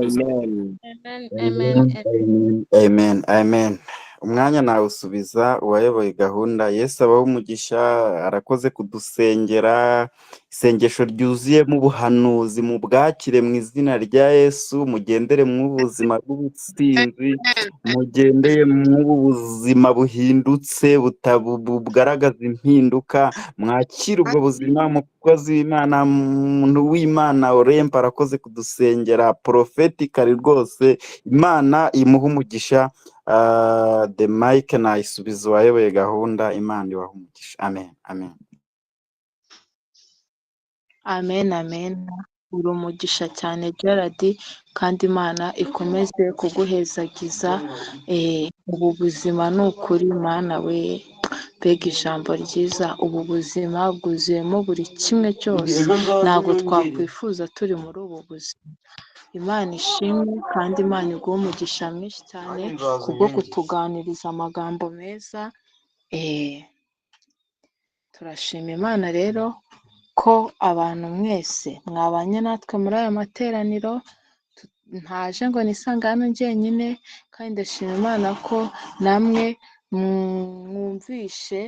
Amen, amen. Umwanya nawe usubiza uwayoboye gahunda. Yesu abaho umugisha, arakoze kudusengera. Isengesho ryuzuyemo ubuhanuzi mu bwakire mu izina rya Yesu. Mugendere mu buzima bw'ubutsinzi, mugendeye mu buzima buhindutse bugaragaza impinduka. Mwakire ubwo buzima. Umukozi w'Imana, umuntu w'Imana Orempa arakoze kudusengera prophetically rwose. Imana imuha umugisha. The mic nayisubiza uwayoboye gahunda. Imana ibaha umugisha. Amen, amen. Amen, amen. Uri umugisha cyane Gerard, kandi Imana ikomeze kuguhezagiza. Ubu buzima ni ukuri Mana we, mbega ijambo ryiza. Ubu buzima bwuzuyemo buri kimwe cyose, ntabwo twakwifuza turi muri ubu buzima. Imana ishimwe, kandi Imana iguha umugisha mwinshi cyane kubwo kutuganiriza amagambo meza. Turashima Imana rero ko abantu mwese mwabanye natwe muri aya materaniro. Ntaje ngo nisange hano njyenyine, kandi ndashima Imana ko namwe mwumvishe